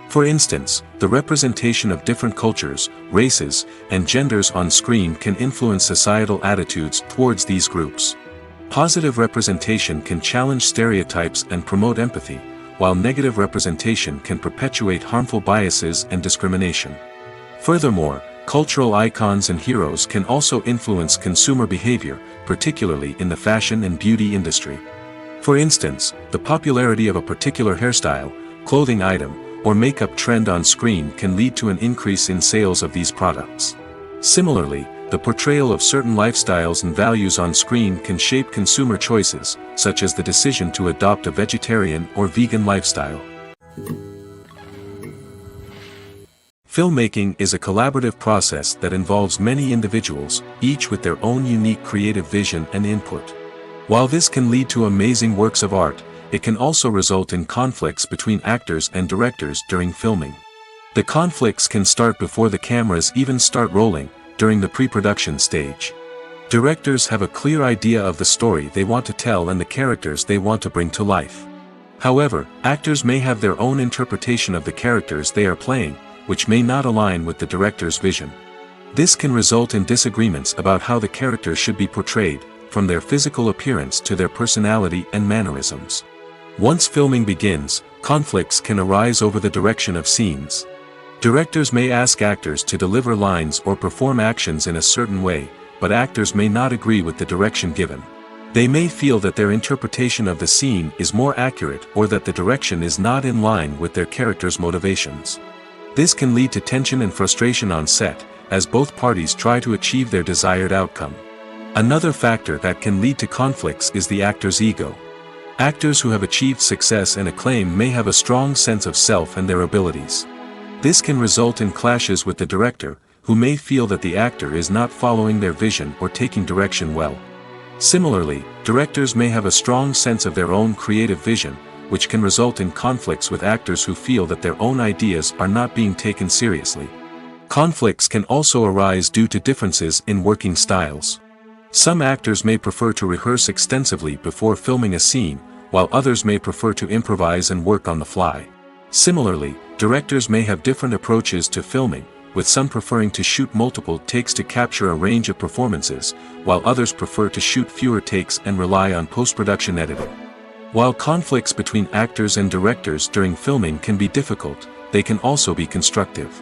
For instance, the representation of different cultures, races, and genders on screen can influence societal attitudes towards these groups. Positive representation can challenge stereotypes and promote empathy, while negative representation can perpetuate harmful biases and discrimination. Furthermore, cultural icons and heroes can also influence consumer behavior, particularly in the fashion and beauty industry. For instance, the popularity of a particular hairstyle, clothing item, or makeup trend on screen can lead to an increase in sales of these products. Similarly, the portrayal of certain lifestyles and values on screen can shape consumer choices, such as the decision to adopt a vegetarian or vegan lifestyle. Filmmaking is a collaborative process that involves many individuals, each with their own unique creative vision and input. While this can lead to amazing works of art, it can also result in conflicts between actors and directors during filming. The conflicts can start before the cameras even start rolling, during the pre-production stage. Directors have a clear idea of the story they want to tell and the characters they want to bring to life. However, actors may have their own interpretation of the characters they are playing, which may not align with the director's vision. This can result in disagreements about how the characters should be portrayed, from their physical appearance to their personality and mannerisms. Once filming begins, conflicts can arise over the direction of scenes. Directors may ask actors to deliver lines or perform actions in a certain way, but actors may not agree with the direction given. They may feel that their interpretation of the scene is more accurate or that the direction is not in line with their character's motivations. This can lead to tension and frustration on set, as both parties try to achieve their desired outcome. Another factor that can lead to conflicts is the actor's ego. Actors who have achieved success and acclaim may have a strong sense of self and their abilities. This can result in clashes with the director, who may feel that the actor is not following their vision or taking direction well. Similarly, directors may have a strong sense of their own creative vision, which can result in conflicts with actors who feel that their own ideas are not being taken seriously. Conflicts can also arise due to differences in working styles. Some actors may prefer to rehearse extensively before filming a scene, while others may prefer to improvise and work on the fly. Similarly, directors may have different approaches to filming, with some preferring to shoot multiple takes to capture a range of performances, while others prefer to shoot fewer takes and rely on post-production editing. While conflicts between actors and directors during filming can be difficult, they can also be constructive.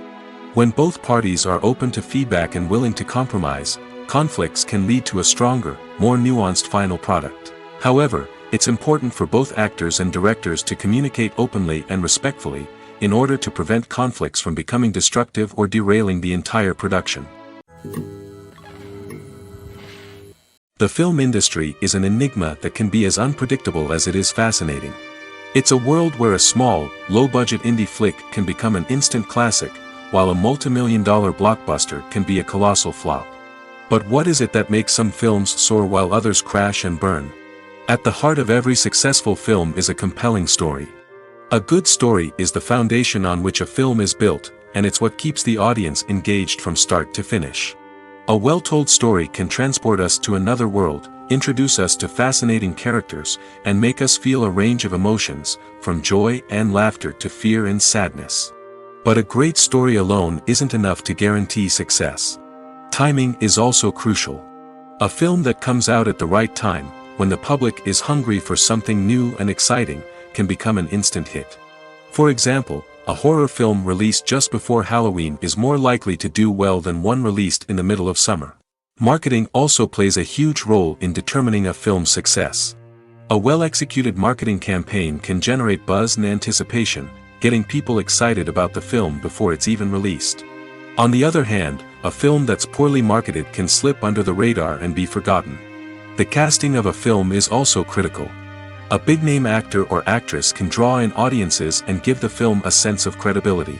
When both parties are open to feedback and willing to compromise, conflicts can lead to a stronger, more nuanced final product. However, it's important for both actors and directors to communicate openly and respectfully, in order to prevent conflicts from becoming destructive or derailing the entire production. The film industry is an enigma that can be as unpredictable as it is fascinating. It's a world where a small, low-budget indie flick can become an instant classic, while a multi-million-dollar blockbuster can be a colossal flop. But what is it that makes some films soar while others crash and burn? At the heart of every successful film is a compelling story. A good story is the foundation on which a film is built, and it's what keeps the audience engaged from start to finish. A well-told story can transport us to another world, introduce us to fascinating characters, and make us feel a range of emotions, from joy and laughter to fear and sadness. But a great story alone isn't enough to guarantee success. Timing is also crucial. A film that comes out at the right time, when the public is hungry for something new and exciting, can become an instant hit. For example, a horror film released just before Halloween is more likely to do well than one released in the middle of summer. Marketing also plays a huge role in determining a film's success. A well-executed marketing campaign can generate buzz and anticipation, getting people excited about the film before it's even released. On the other hand, a film that's poorly marketed can slip under the radar and be forgotten. The casting of a film is also critical. A big-name actor or actress can draw in audiences and give the film a sense of credibility.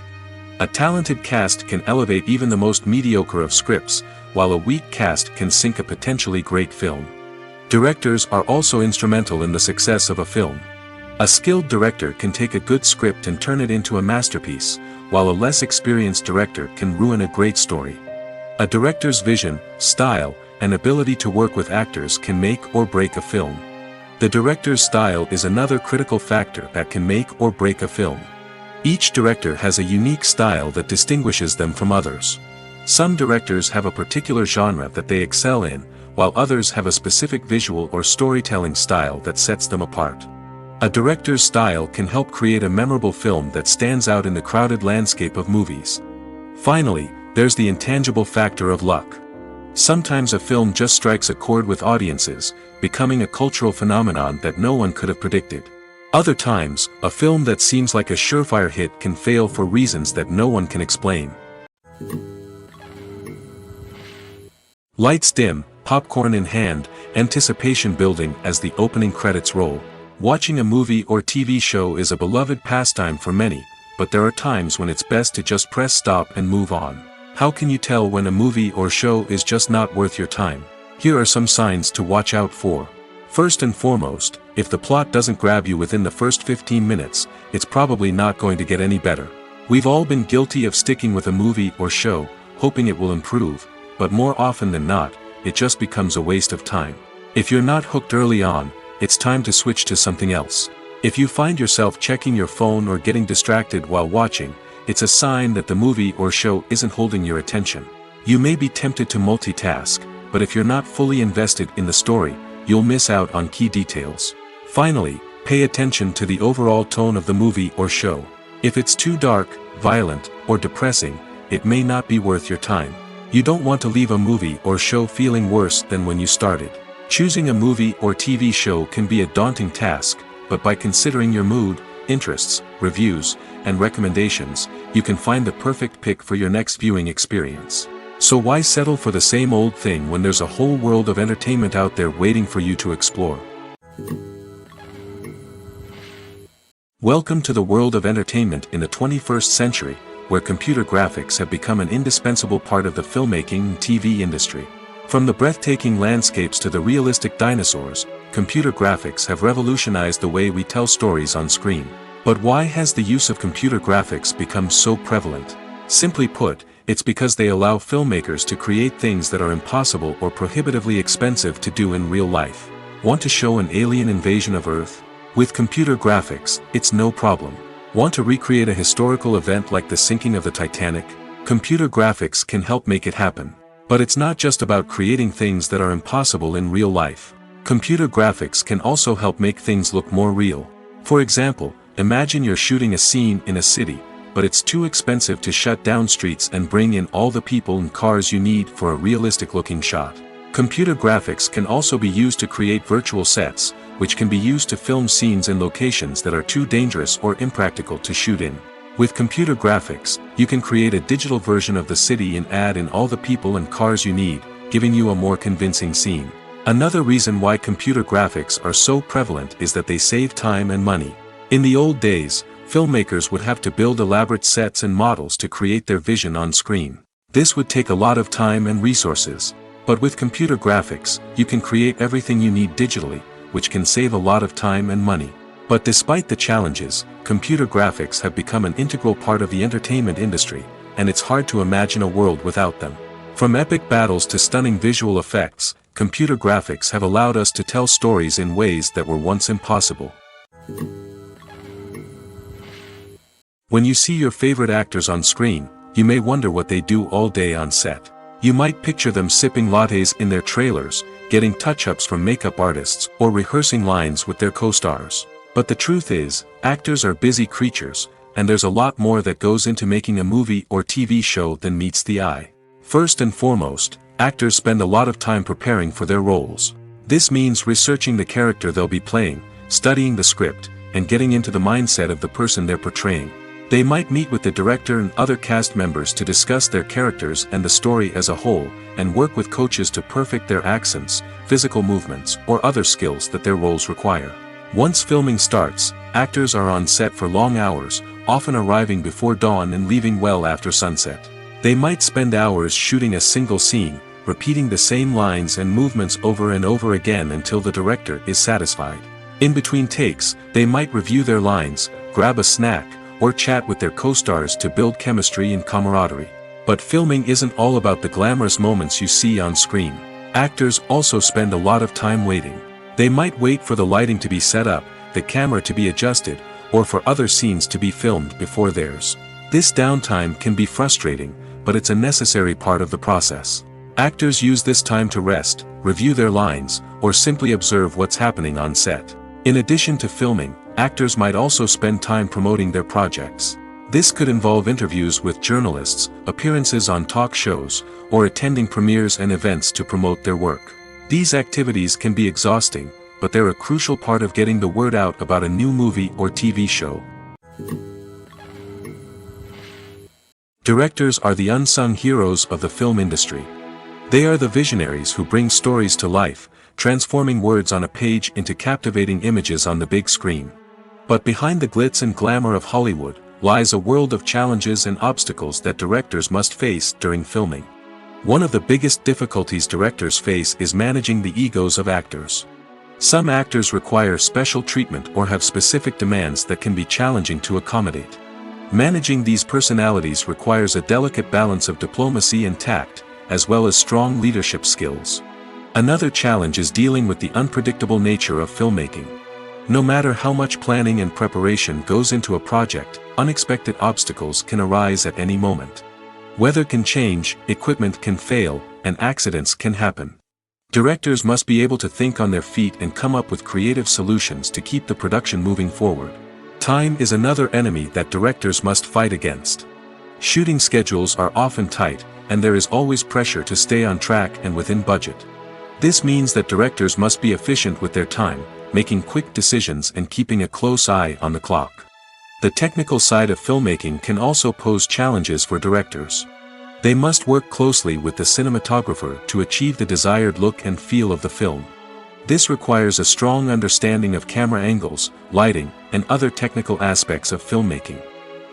A talented cast can elevate even the most mediocre of scripts, while a weak cast can sink a potentially great film. Directors are also instrumental in the success of a film. A skilled director can take a good script and turn it into a masterpiece, while a less experienced director can ruin a great story. A director's vision, style, and ability to work with actors can make or break a film. The director's style is another critical factor that can make or break a film. Each director has a unique style that distinguishes them from others. Some directors have a particular genre that they excel in, while others have a specific visual or storytelling style that sets them apart. A director's style can help create a memorable film that stands out in the crowded landscape of movies. Finally, there's the intangible factor of luck. Sometimes a film just strikes a chord with audiences, becoming a cultural phenomenon that no one could have predicted. Other times, a film that seems like a surefire hit can fail for reasons that no one can explain. Lights dim, popcorn in hand, anticipation building as the opening credits roll. Watching a movie or TV show is a beloved pastime for many, but there are times when it's best to just press stop and move on. How can you tell when a movie or show is just not worth your time? Here are some signs to watch out for. First and foremost, if the plot doesn't grab you within the first 15 minutes, it's probably not going to get any better. We've all been guilty of sticking with a movie or show, hoping it will improve, but more often than not, it just becomes a waste of time. If you're not hooked early on, it's time to switch to something else. If you find yourself checking your phone or getting distracted while watching, it's a sign that the movie or show isn't holding your attention. You may be tempted to multitask, but if you're not fully invested in the story, you'll miss out on key details. Finally, pay attention to the overall tone of the movie or show. If it's too dark, violent, or depressing, it may not be worth your time. You don't want to leave a movie or show feeling worse than when you started. Choosing a movie or TV show can be a daunting task, but by considering your mood, interests, reviews, and recommendations, you can find the perfect pick for your next viewing experience. So why settle for the same old thing when there's a whole world of entertainment out there waiting for you to explore? Welcome to the world of entertainment in the 21st century, where computer graphics have become an indispensable part of the filmmaking and TV industry. From the breathtaking landscapes to the realistic dinosaurs, computer graphics have revolutionized the way we tell stories on screen. But why has the use of computer graphics become so prevalent? Simply put, it's because they allow filmmakers to create things that are impossible or prohibitively expensive to do in real life. Want to show an alien invasion of Earth? With computer graphics, it's no problem. Want to recreate a historical event like the sinking of the Titanic? Computer graphics can help make it happen. But it's not just about creating things that are impossible in real life. Computer graphics can also help make things look more real. For example, imagine you're shooting a scene in a city, but it's too expensive to shut down streets and bring in all the people and cars you need for a realistic-looking shot. Computer graphics can also be used to create virtual sets, which can be used to film scenes in locations that are too dangerous or impractical to shoot in. With computer graphics, you can create a digital version of the city and add in all the people and cars you need, giving you a more convincing scene. Another reason why computer graphics are so prevalent is that they save time and money. In the old days, filmmakers would have to build elaborate sets and models to create their vision on screen. This would take a lot of time and resources. But with computer graphics, you can create everything you need digitally, which can save a lot of time and money. But despite the challenges, computer graphics have become an integral part of the entertainment industry, and it's hard to imagine a world without them. From epic battles to stunning visual effects, computer graphics have allowed us to tell stories in ways that were once impossible. When you see your favorite actors on screen, you may wonder what they do all day on set. You might picture them sipping lattes in their trailers, getting touch-ups from makeup artists, or rehearsing lines with their co-stars. But the truth is, actors are busy creatures, and there's a lot more that goes into making a movie or TV show than meets the eye. First and foremost, actors spend a lot of time preparing for their roles. This means researching the character they'll be playing, studying the script, and getting into the mindset of the person they're portraying. They might meet with the director and other cast members to discuss their characters and the story as a whole, and work with coaches to perfect their accents, physical movements, or other skills that their roles require. Once filming starts, actors are on set for long hours, often arriving before dawn and leaving well after sunset. They might spend hours shooting a single scene, repeating the same lines and movements over and over again until the director is satisfied. In between takes, they might review their lines, grab a snack, or chat with their co-stars to build chemistry and camaraderie. But filming isn't all about the glamorous moments you see on screen. Actors also spend a lot of time waiting. They might wait for the lighting to be set up, the camera to be adjusted, or for other scenes to be filmed before theirs. This downtime can be frustrating, but it's a necessary part of the process. Actors use this time to rest, review their lines, or simply observe what's happening on set. In addition to filming, actors might also spend time promoting their projects. This could involve interviews with journalists, appearances on talk shows, or attending premieres and events to promote their work. These activities can be exhausting, but they're a crucial part of getting the word out about a new movie or TV show. Directors are the unsung heroes of the film industry. They are the visionaries who bring stories to life, transforming words on a page into captivating images on the big screen. But behind the glitz and glamour of Hollywood, lies a world of challenges and obstacles that directors must face during filming. One of the biggest difficulties directors face is managing the egos of actors. Some actors require special treatment or have specific demands that can be challenging to accommodate. Managing these personalities requires a delicate balance of diplomacy and tact, as well as strong leadership skills. Another challenge is dealing with the unpredictable nature of filmmaking. No matter how much planning and preparation goes into a project, unexpected obstacles can arise at any moment. Weather can change, equipment can fail, and accidents can happen. Directors must be able to think on their feet and come up with creative solutions to keep the production moving forward. Time is another enemy that directors must fight against. Shooting schedules are often tight, and there is always pressure to stay on track and within budget. This means that directors must be efficient with their time, making quick decisions and keeping a close eye on the clock. The technical side of filmmaking can also pose challenges for directors. They must work closely with the cinematographer to achieve the desired look and feel of the film. This requires a strong understanding of camera angles, lighting, and other technical aspects of filmmaking.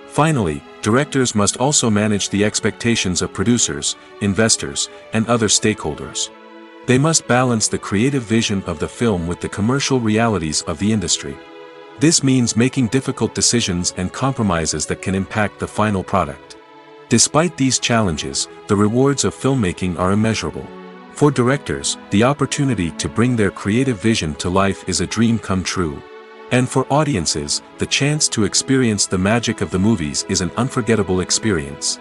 Finally, directors must also manage the expectations of producers, investors, and other stakeholders. They must balance the creative vision of the film with the commercial realities of the industry. This means making difficult decisions and compromises that can impact the final product. Despite these challenges, the rewards of filmmaking are immeasurable. For directors, the opportunity to bring their creative vision to life is a dream come true. And for audiences, the chance to experience the magic of the movies is an unforgettable experience.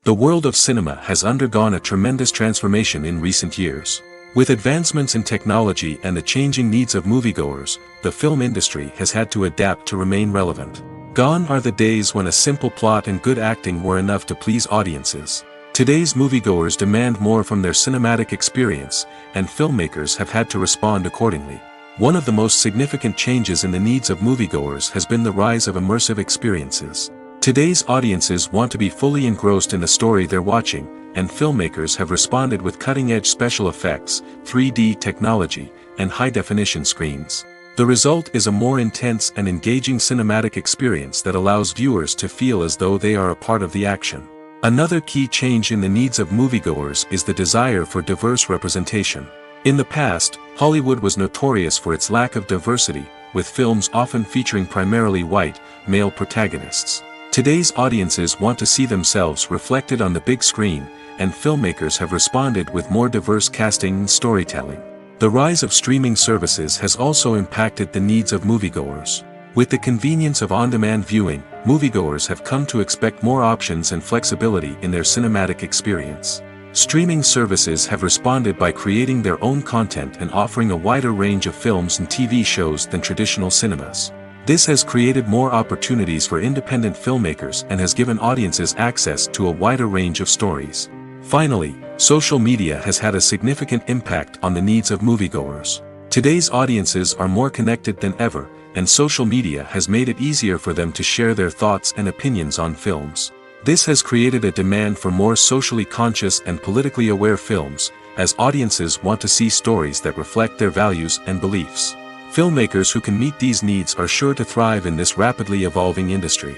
The world of cinema has undergone a tremendous transformation in recent years. With advancements in technology and the changing needs of moviegoers, the film industry has had to adapt to remain relevant. Gone are the days when a simple plot and good acting were enough to please audiences. Today's moviegoers demand more from their cinematic experience, and filmmakers have had to respond accordingly. One of the most significant changes in the needs of moviegoers has been the rise of immersive experiences. Today's audiences want to be fully engrossed in the story they're watching, and filmmakers have responded with cutting-edge special effects, 3D technology, and high-definition screens. The result is a more intense and engaging cinematic experience that allows viewers to feel as though they are a part of the action. Another key change in the needs of moviegoers is the desire for diverse representation. In the past, Hollywood was notorious for its lack of diversity, with films often featuring primarily white, male protagonists. Today's audiences want to see themselves reflected on the big screen, and filmmakers have responded with more diverse casting and storytelling. The rise of streaming services has also impacted the needs of moviegoers. With the convenience of on-demand viewing, moviegoers have come to expect more options and flexibility in their cinematic experience. Streaming services have responded by creating their own content and offering a wider range of films and TV shows than traditional cinemas. This has created more opportunities for independent filmmakers and has given audiences access to a wider range of stories. Finally, social media has had a significant impact on the needs of moviegoers. Today's audiences are more connected than ever, and social media has made it easier for them to share their thoughts and opinions on films. This has created a demand for more socially conscious and politically aware films, as audiences want to see stories that reflect their values and beliefs. Filmmakers who can meet these needs are sure to thrive in this rapidly evolving industry.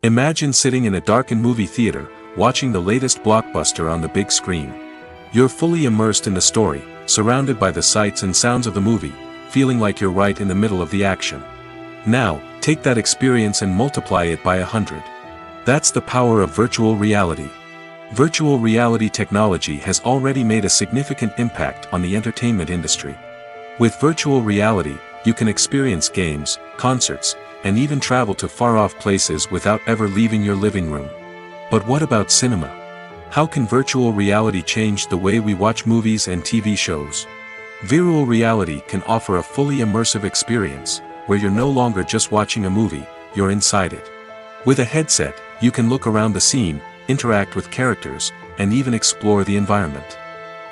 Imagine sitting in a darkened movie theater, watching the latest blockbuster on the big screen. You're fully immersed in the story, surrounded by the sights and sounds of the movie, feeling like you're right in the middle of the action. Now, take that experience and multiply it by 100. That's the power of virtual reality. Virtual reality technology has already made a significant impact on the entertainment industry. With virtual reality, you can experience games, concerts, and even travel to far-off places without ever leaving your living room. But what about cinema? How can virtual reality change the way we watch movies and TV shows? Virtual reality can offer a fully immersive experience, where you're no longer just watching a movie, you're inside it. With a headset, you can look around the scene, interact with characters, and even explore the environment.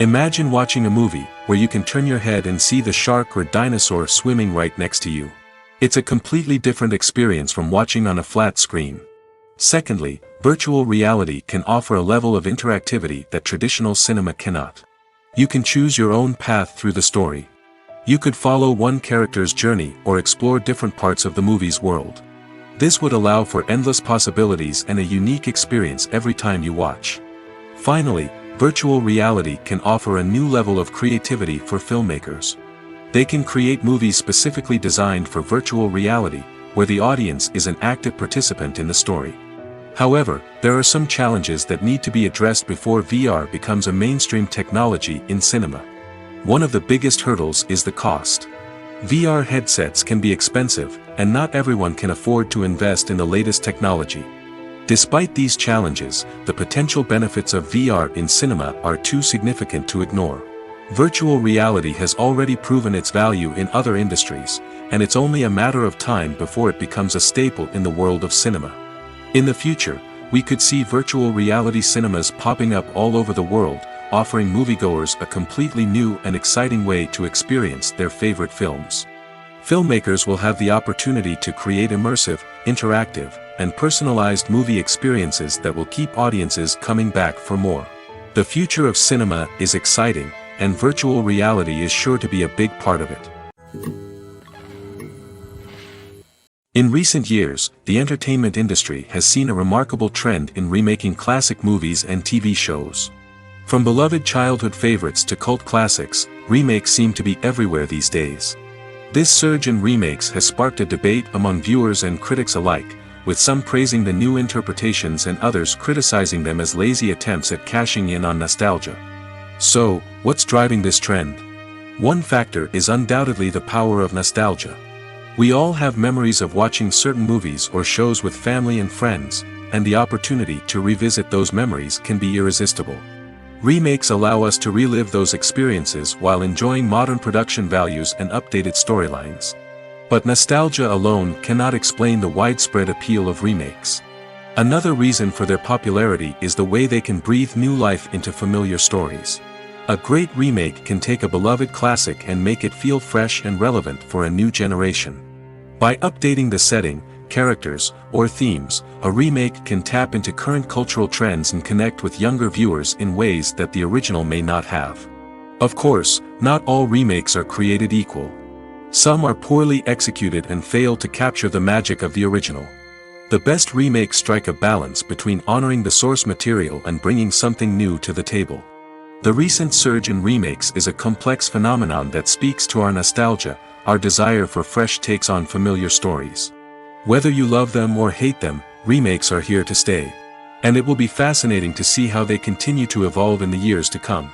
Imagine watching a movie, where you can turn your head and see the shark or dinosaur swimming right next to you. It's a completely different experience from watching on a flat screen. Secondly, virtual reality can offer a level of interactivity that traditional cinema cannot. You can choose your own path through the story. You could follow one character's journey or explore different parts of the movie's world. This would allow for endless possibilities and a unique experience every time you watch. Finally, virtual reality can offer a new level of creativity for filmmakers. They can create movies specifically designed for virtual reality, where the audience is an active participant in the story. However, there are some challenges that need to be addressed before VR becomes a mainstream technology in cinema. One of the biggest hurdles is the cost. VR headsets can be expensive, and not everyone can afford to invest in the latest technology. Despite these challenges, the potential benefits of VR in cinema are too significant to ignore. Virtual reality has already proven its value in other industries, and it's only a matter of time before it becomes a staple in the world of cinema. In the future, we could see virtual reality cinemas popping up all over the world, offering moviegoers a completely new and exciting way to experience their favorite films. Filmmakers will have the opportunity to create immersive, interactive, and personalized movie experiences that will keep audiences coming back for more. The future of cinema is exciting, and virtual reality is sure to be a big part of it. In recent years, the entertainment industry has seen a remarkable trend in remaking classic movies and TV shows. From beloved childhood favorites to cult classics, remakes seem to be everywhere these days. This surge in remakes has sparked a debate among viewers and critics alike, with some praising the new interpretations and others criticizing them as lazy attempts at cashing in on nostalgia. So, what's driving this trend? One factor is undoubtedly the power of nostalgia. We all have memories of watching certain movies or shows with family and friends, and the opportunity to revisit those memories can be irresistible. Remakes allow us to relive those experiences while enjoying modern production values and updated storylines. But nostalgia alone cannot explain the widespread appeal of remakes. Another reason for their popularity is the way they can breathe new life into familiar stories. A great remake can take a beloved classic and make it feel fresh and relevant for a new generation. By updating the setting, characters, or themes, a remake can tap into current cultural trends and connect with younger viewers in ways that the original may not have. Of course, not all remakes are created equal. Some are poorly executed and fail to capture the magic of the original. The best remakes strike a balance between honoring the source material and bringing something new to the table. The recent surge in remakes is a complex phenomenon that speaks to our nostalgia, our desire for fresh takes on familiar stories. Whether you love them or hate them, remakes are here to stay. And it will be fascinating to see how they continue to evolve in the years to come.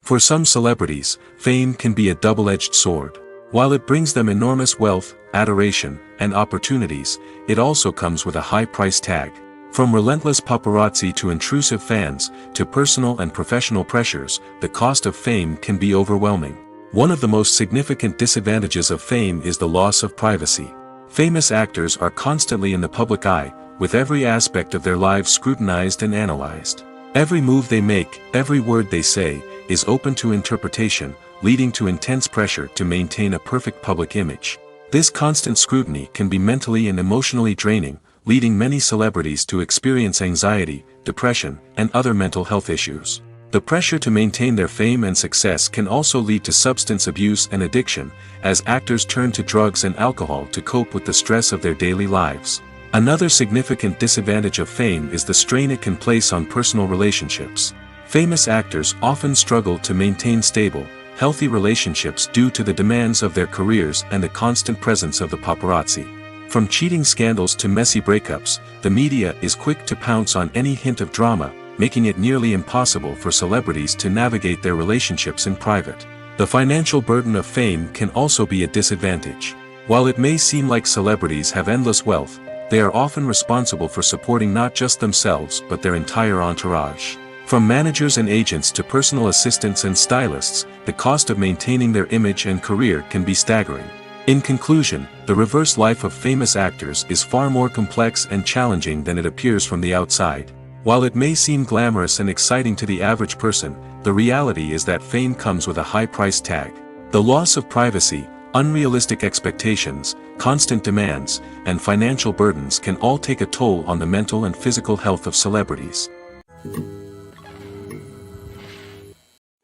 For some celebrities, fame can be a double-edged sword. While it brings them enormous wealth, adoration, and opportunities, it also comes with a high price tag. From relentless paparazzi to intrusive fans, to personal and professional pressures, the cost of fame can be overwhelming. One of the most significant disadvantages of fame is the loss of privacy. Famous actors are constantly in the public eye, with every aspect of their lives scrutinized and analyzed. Every move they make, every word they say, is open to interpretation, leading to intense pressure to maintain a perfect public image. This constant scrutiny can be mentally and emotionally draining, leading many celebrities to experience anxiety, depression, and other mental health issues. The pressure to maintain their fame and success can also lead to substance abuse and addiction, as actors turn to drugs and alcohol to cope with the stress of their daily lives. Another significant disadvantage of fame is the strain it can place on personal relationships. Famous actors often struggle to maintain stable, healthy relationships due to the demands of their careers and the constant presence of the paparazzi. From cheating scandals to messy breakups, the media is quick to pounce on any hint of drama, making it nearly impossible for celebrities to navigate their relationships in private. The financial burden of fame can also be a disadvantage. While it may seem like celebrities have endless wealth, they are often responsible for supporting not just themselves but their entire entourage. From managers and agents to personal assistants and stylists, the cost of maintaining their image and career can be staggering. In conclusion, the reverse life of famous actors is far more complex and challenging than it appears from the outside. While it may seem glamorous and exciting to the average person, the reality is that fame comes with a high price tag. The loss of privacy, unrealistic expectations, constant demands, and financial burdens can all take a toll on the mental and physical health of celebrities.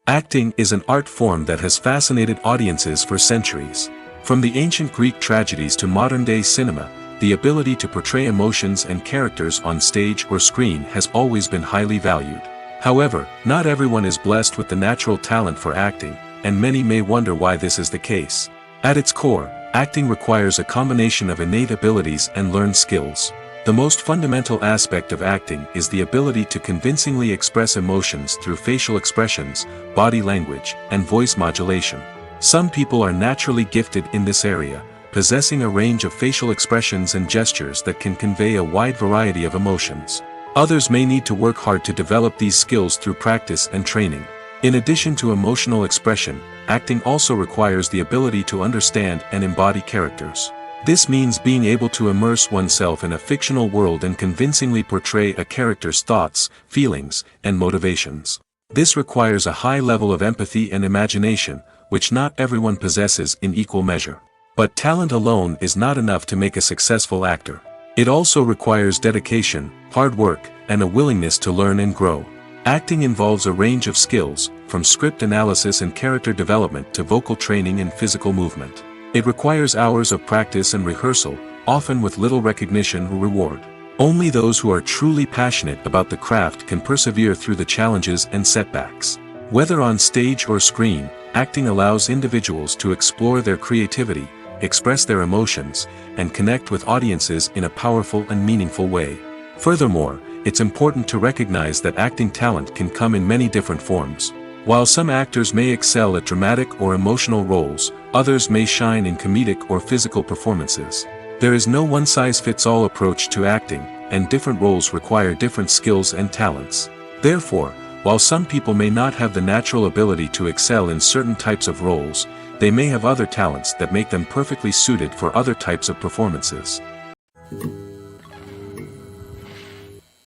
Acting is an art form that has fascinated audiences for centuries. From the ancient Greek tragedies to modern-day cinema, the ability to portray emotions and characters on stage or screen has always been highly valued. However, not everyone is blessed with the natural talent for acting, and many may wonder why this is the case. At its core, acting requires a combination of innate abilities and learned skills. The most fundamental aspect of acting is the ability to convincingly express emotions through facial expressions, body language, and voice modulation. Some people are naturally gifted in this area, possessing a range of facial expressions and gestures that can convey a wide variety of emotions. Others may need to work hard to develop these skills through practice and training. In addition to emotional expression, acting also requires the ability to understand and embody characters. This means being able to immerse oneself in a fictional world and convincingly portray a character's thoughts, feelings, and motivations. This requires a high level of empathy and imagination, which not everyone possesses in equal measure. But talent alone is not enough to make a successful actor. It also requires dedication, hard work, and a willingness to learn and grow. Acting involves a range of skills, from script analysis and character development to vocal training and physical movement. It requires hours of practice and rehearsal, often with little recognition or reward. Only those who are truly passionate about the craft can persevere through the challenges and setbacks. Whether on stage or screen, acting allows individuals to explore their creativity, express their emotions, and connect with audiences in a powerful and meaningful way. Furthermore, it's important to recognize that acting talent can come in many different forms. While some actors may excel at dramatic or emotional roles, others may shine in comedic or physical performances. There is no one-size-fits-all approach to acting, and different roles require different skills and talents. Therefore, while some people may not have the natural ability to excel in certain types of roles, they may have other talents that make them perfectly suited for other types of performances.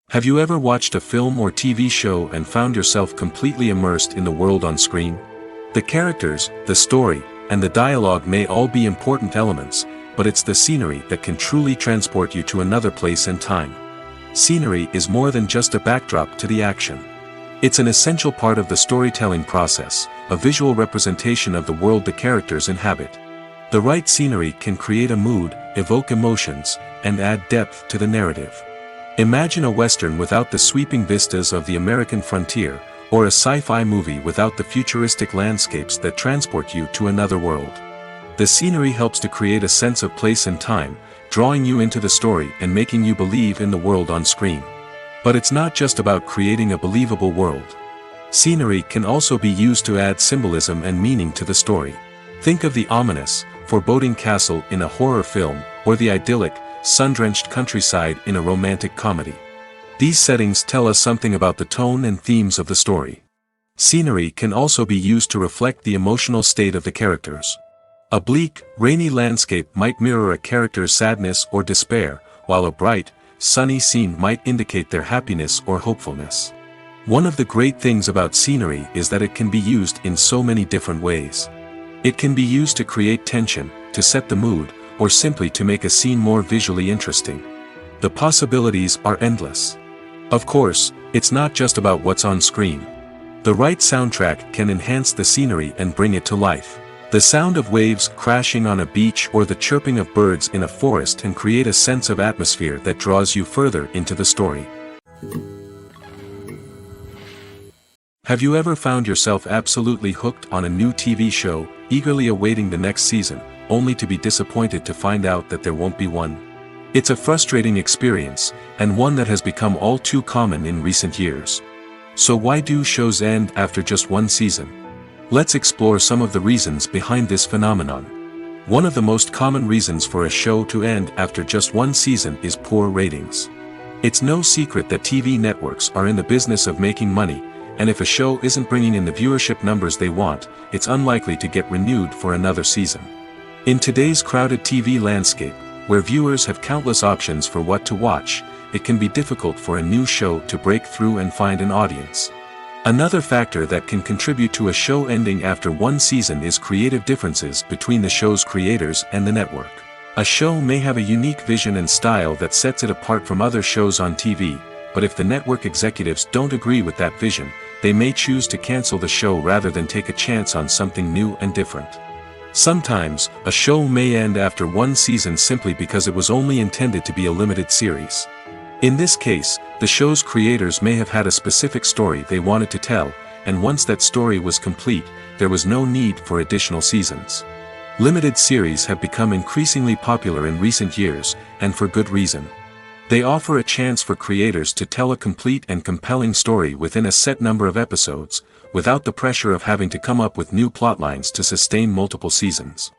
Have you ever watched a film or TV show and found yourself completely immersed in the world on screen? The characters, the story, and the dialogue may all be important elements, but it's the scenery that can truly transport you to another place and time. Scenery is more than just a backdrop to the action. It's an essential part of the storytelling process, a visual representation of the world the characters inhabit. The right scenery can create a mood, evoke emotions, and add depth to the narrative. Imagine a Western without the sweeping vistas of the American frontier, or a sci-fi movie without the futuristic landscapes that transport you to another world. The scenery helps to create a sense of place and time, drawing you into the story and making you believe in the world on screen. But it's not just about creating a believable world. Scenery can also be used to add symbolism and meaning to the story. Think of the ominous, foreboding castle in a horror film, or the idyllic, sun-drenched countryside in a romantic comedy. These settings tell us something about the tone and themes of the story. Scenery can also be used to reflect the emotional state of the characters. A bleak, rainy landscape might mirror a character's sadness or despair, while a bright, sunny scene might indicate their happiness or hopefulness. One of the great things about scenery is that it can be used in so many different ways. It can be used to create tension, to set the mood, or simply to make a scene more visually interesting. The possibilities are endless. Of course, it's not just about what's on screen. The right soundtrack can enhance the scenery and bring it to life. The sound of waves crashing on a beach or the chirping of birds in a forest can create a sense of atmosphere that draws you further into the story. Have you ever found yourself absolutely hooked on a new TV show, eagerly awaiting the next season, only to be disappointed to find out that there won't be one? It's a frustrating experience, and one that has become all too common in recent years. So why do shows end after just one season? Let's explore some of the reasons behind this phenomenon. One of the most common reasons for a show to end after just one season is poor ratings. It's no secret that TV networks are in the business of making money, and if a show isn't bringing in the viewership numbers they want, it's unlikely to get renewed for another season. In today's crowded TV landscape, where viewers have countless options for what to watch, it can be difficult for a new show to break through and find an audience. Another factor that can contribute to a show ending after one season is creative differences between the show's creators and the network. A show may have a unique vision and style that sets it apart from other shows on TV, but if the network executives don't agree with that vision, they may choose to cancel the show rather than take a chance on something new and different. Sometimes, a show may end after one season simply because it was only intended to be a limited series. In this case, the show's creators may have had a specific story they wanted to tell, and once that story was complete, there was no need for additional seasons. Limited series have become increasingly popular in recent years, and for good reason. They offer a chance for creators to tell a complete and compelling story within a set number of episodes, without the pressure of having to come up with new plotlines to sustain multiple seasons.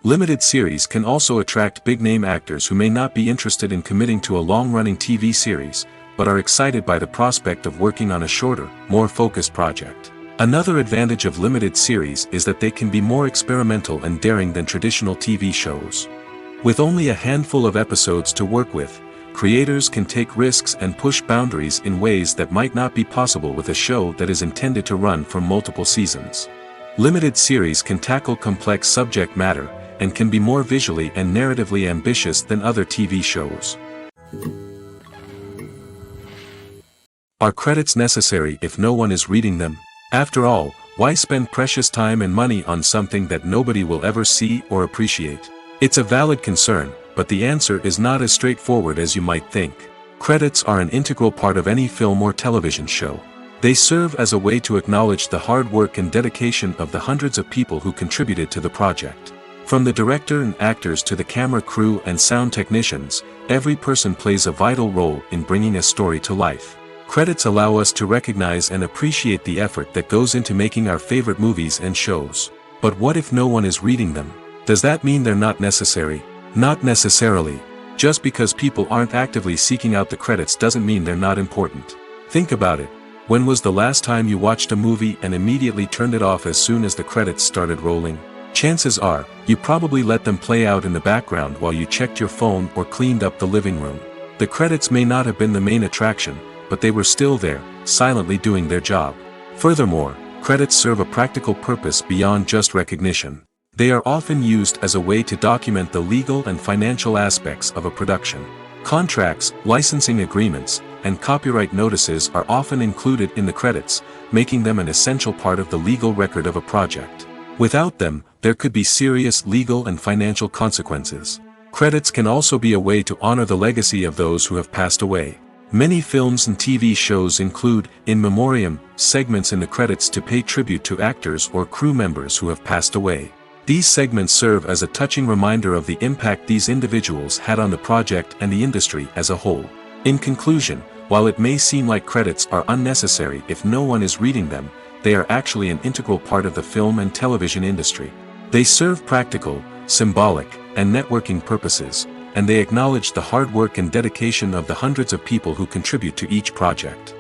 Limited series can also attract big-name actors who may not be interested in committing to a long-running TV series, but are excited by the prospect of working on a shorter, more focused project. Another advantage of limited series is that they can be more experimental and daring than traditional TV shows. With only a handful of episodes to work with, creators can take risks and push boundaries in ways that might not be possible with a show that is intended to run for multiple seasons. Limited series can tackle complex subject matter, and can be more visually and narratively ambitious than other TV shows. Are credits necessary if no one is reading them? After all, why spend precious time and money on something that nobody will ever see or appreciate? It's a valid concern, but the answer is not as straightforward as you might think. Credits are an integral part of any film or television show. They serve as a way to acknowledge the hard work and dedication of the hundreds of people who contributed to the project. From the director and actors to the camera crew and sound technicians, every person plays a vital role in bringing a story to life. Credits allow us to recognize and appreciate the effort that goes into making our favorite movies and shows. But what if no one is reading them? Does that mean they're not necessary? Not necessarily. Just because people aren't actively seeking out the credits doesn't mean they're not important. Think about it. When was the last time you watched a movie and immediately turned it off as soon as the credits started rolling? Chances are, you probably let them play out in the background while you checked your phone or cleaned up the living room. The credits may not have been the main attraction, but they were still there, silently doing their job. Furthermore, credits serve a practical purpose beyond just recognition. They are often used as a way to document the legal and financial aspects of a production. Contracts, licensing agreements, and copyright notices are often included in the credits, making them an essential part of the legal record of a project. Without them, there could be serious legal and financial consequences. Credits can also be a way to honor the legacy of those who have passed away. Many films and TV shows include, in memoriam, segments in the credits to pay tribute to actors or crew members who have passed away. These segments serve as a touching reminder of the impact these individuals had on the project and the industry as a whole. In conclusion, while it may seem like credits are unnecessary if no one is reading them, they are actually an integral part of the film and television industry. They serve practical, symbolic, and networking purposes, and they acknowledge the hard work and dedication of the hundreds of people who contribute to each project.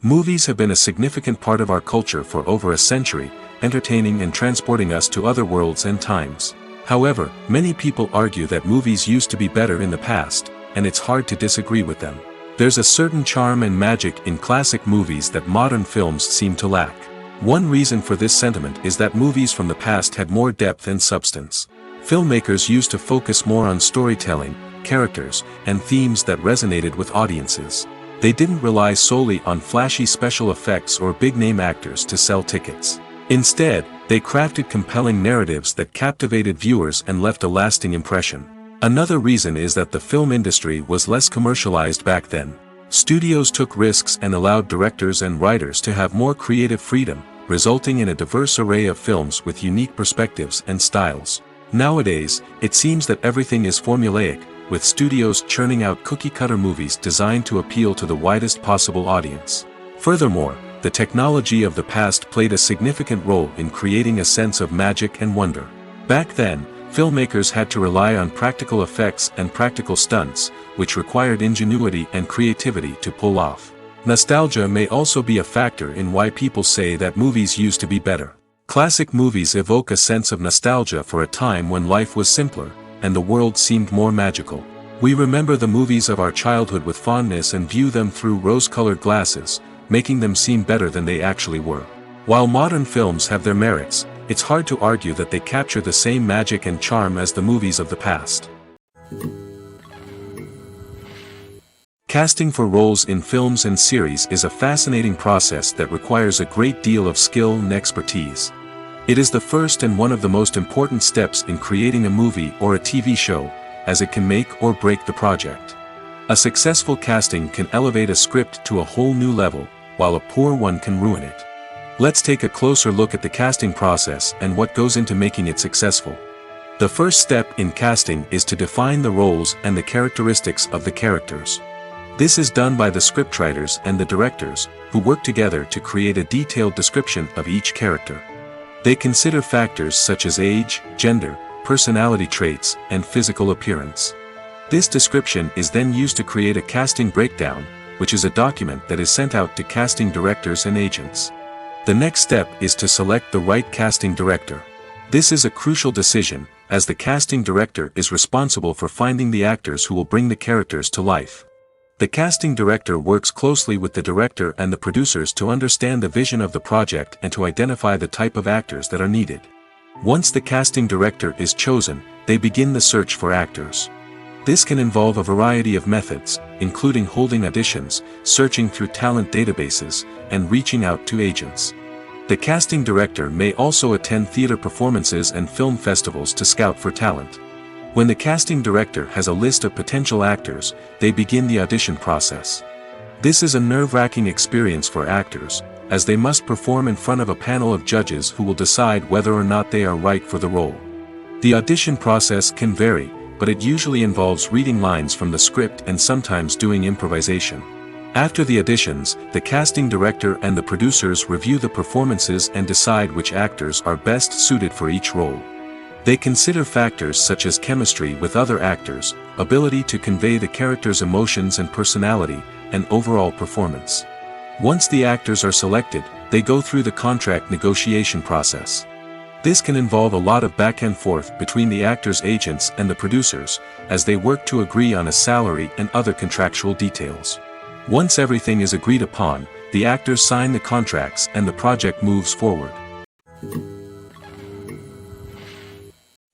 Movies have been a significant part of our culture for over a century, entertaining and transporting us to other worlds and times. However, many people argue that movies used to be better in the past, and it's hard to disagree with them. There's a certain charm and magic in classic movies that modern films seem to lack. One reason for this sentiment is that movies from the past had more depth and substance. Filmmakers used to focus more on storytelling, characters, and themes that resonated with audiences. They didn't rely solely on flashy special effects or big-name actors to sell tickets. Instead, they crafted compelling narratives that captivated viewers and left a lasting impression. Another reason is that the film industry was less commercialized back then. Studios took risks and allowed directors and writers to have more creative freedom, resulting in a diverse array of films with unique perspectives and styles. Nowadays, it seems that everything is formulaic, with studios churning out cookie-cutter movies designed to appeal to the widest possible audience. Furthermore, the technology of the past played a significant role in creating a sense of magic and wonder. Back then, filmmakers had to rely on practical effects and practical stunts, which required ingenuity and creativity to pull off. Nostalgia may also be a factor in why people say that movies used to be better. Classic movies evoke a sense of nostalgia for a time when life was simpler, and the world seemed more magical. We remember the movies of our childhood with fondness and view them through rose-colored glasses, making them seem better than they actually were. While modern films have their merits, it's hard to argue that they capture the same magic and charm as the movies of the past. Casting for roles in films and series is a fascinating process that requires a great deal of skill and expertise. It is the first and one of the most important steps in creating a movie or a TV show, as it can make or break the project. A successful casting can elevate a script to a whole new level, while a poor one can ruin it. Let's take a closer look at the casting process and what goes into making it successful. The first step in casting is to define the roles and the characteristics of the characters. This is done by the scriptwriters and the directors, who work together to create a detailed description of each character. They consider factors such as age, gender, personality traits, and physical appearance. This description is then used to create a casting breakdown, which is a document that is sent out to casting directors and agents. The next step is to select the right casting director. This is a crucial decision, as the casting director is responsible for finding the actors who will bring the characters to life. The casting director works closely with the director and the producers to understand the vision of the project and to identify the type of actors that are needed. Once the casting director is chosen, they begin the search for actors. This can involve a variety of methods, including holding auditions, searching through talent databases, and reaching out to agents. The casting director may also attend theater performances and film festivals to scout for talent. When the casting director has a list of potential actors, they begin the audition process. This is a nerve-wracking experience for actors, as they must perform in front of a panel of judges who will decide whether or not they are right for the role. The audition process can vary, but it usually involves reading lines from the script and sometimes doing improvisation. After the auditions, the casting director and the producers review the performances and decide which actors are best suited for each role. They consider factors such as chemistry with other actors, ability to convey the character's emotions and personality, and overall performance. Once the actors are selected, they go through the contract negotiation process. This can involve a lot of back and forth between the actors' agents and the producers, as they work to agree on a salary and other contractual details. Once everything is agreed upon, the actors sign the contracts and the project moves forward.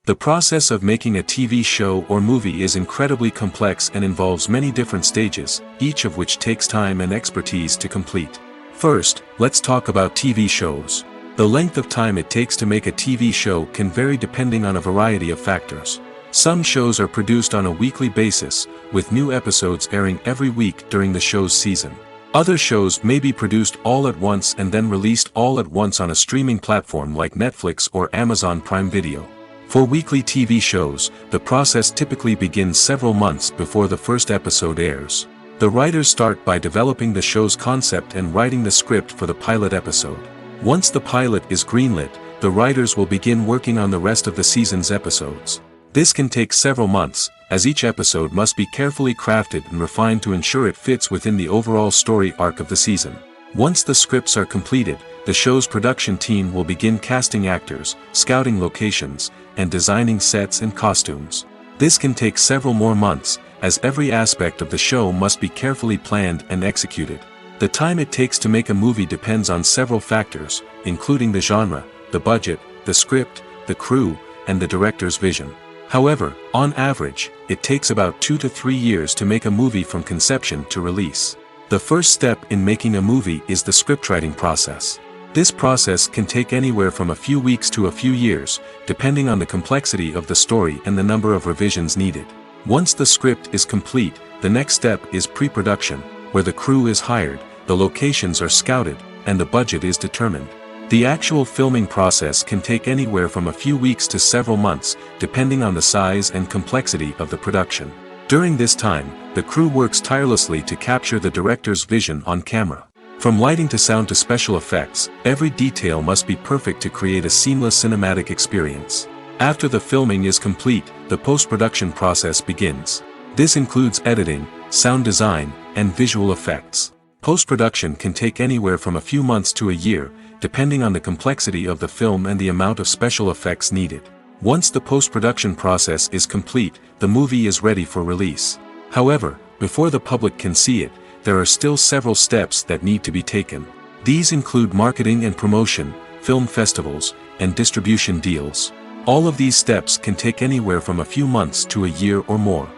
The process of making a TV show or movie is incredibly complex and involves many different stages, each of which takes time and expertise to complete. First, let's talk about TV shows. The length of time it takes to make a TV show can vary depending on a variety of factors. Some shows are produced on a weekly basis, with new episodes airing every week during the show's season. Other shows may be produced all at once and then released all at once on a streaming platform like Netflix or Amazon Prime Video. For weekly TV shows, the process typically begins several months before the first episode airs. The writers start by developing the show's concept and writing the script for the pilot episode. Once the pilot is greenlit, the writers will begin working on the rest of the season's episodes. This can take several months, as each episode must be carefully crafted and refined to ensure it fits within the overall story arc of the season. Once the scripts are completed, the show's production team will begin casting actors, scouting locations, and designing sets and costumes. This can take several more months, as every aspect of the show must be carefully planned and executed. The time it takes to make a movie depends on several factors, including the genre, the budget, the script, the crew, and the director's vision. However, on average, it takes about 2 to 3 years to make a movie from conception to release. The first step in making a movie is the scriptwriting process. This process can take anywhere from a few weeks to a few years, depending on the complexity of the story and the number of revisions needed. Once the script is complete, the next step is pre-production, where the crew is hired, the locations are scouted, and the budget is determined. The actual filming process can take anywhere from a few weeks to several months, depending on the size and complexity of the production. During this time, the crew works tirelessly to capture the director's vision on camera. From lighting to sound to special effects, every detail must be perfect to create a seamless cinematic experience. After the filming is complete, the post-production process begins. This includes editing, sound design, and visual effects. Post-production can take anywhere from a few months to a year, depending on the complexity of the film and the amount of special effects needed. Once the post-production process is complete, the movie is ready for release. However, before the public can see it, there are still several steps that need to be taken. These include marketing and promotion, film festivals, and distribution deals. All of these steps can take anywhere from a few months to a year or more.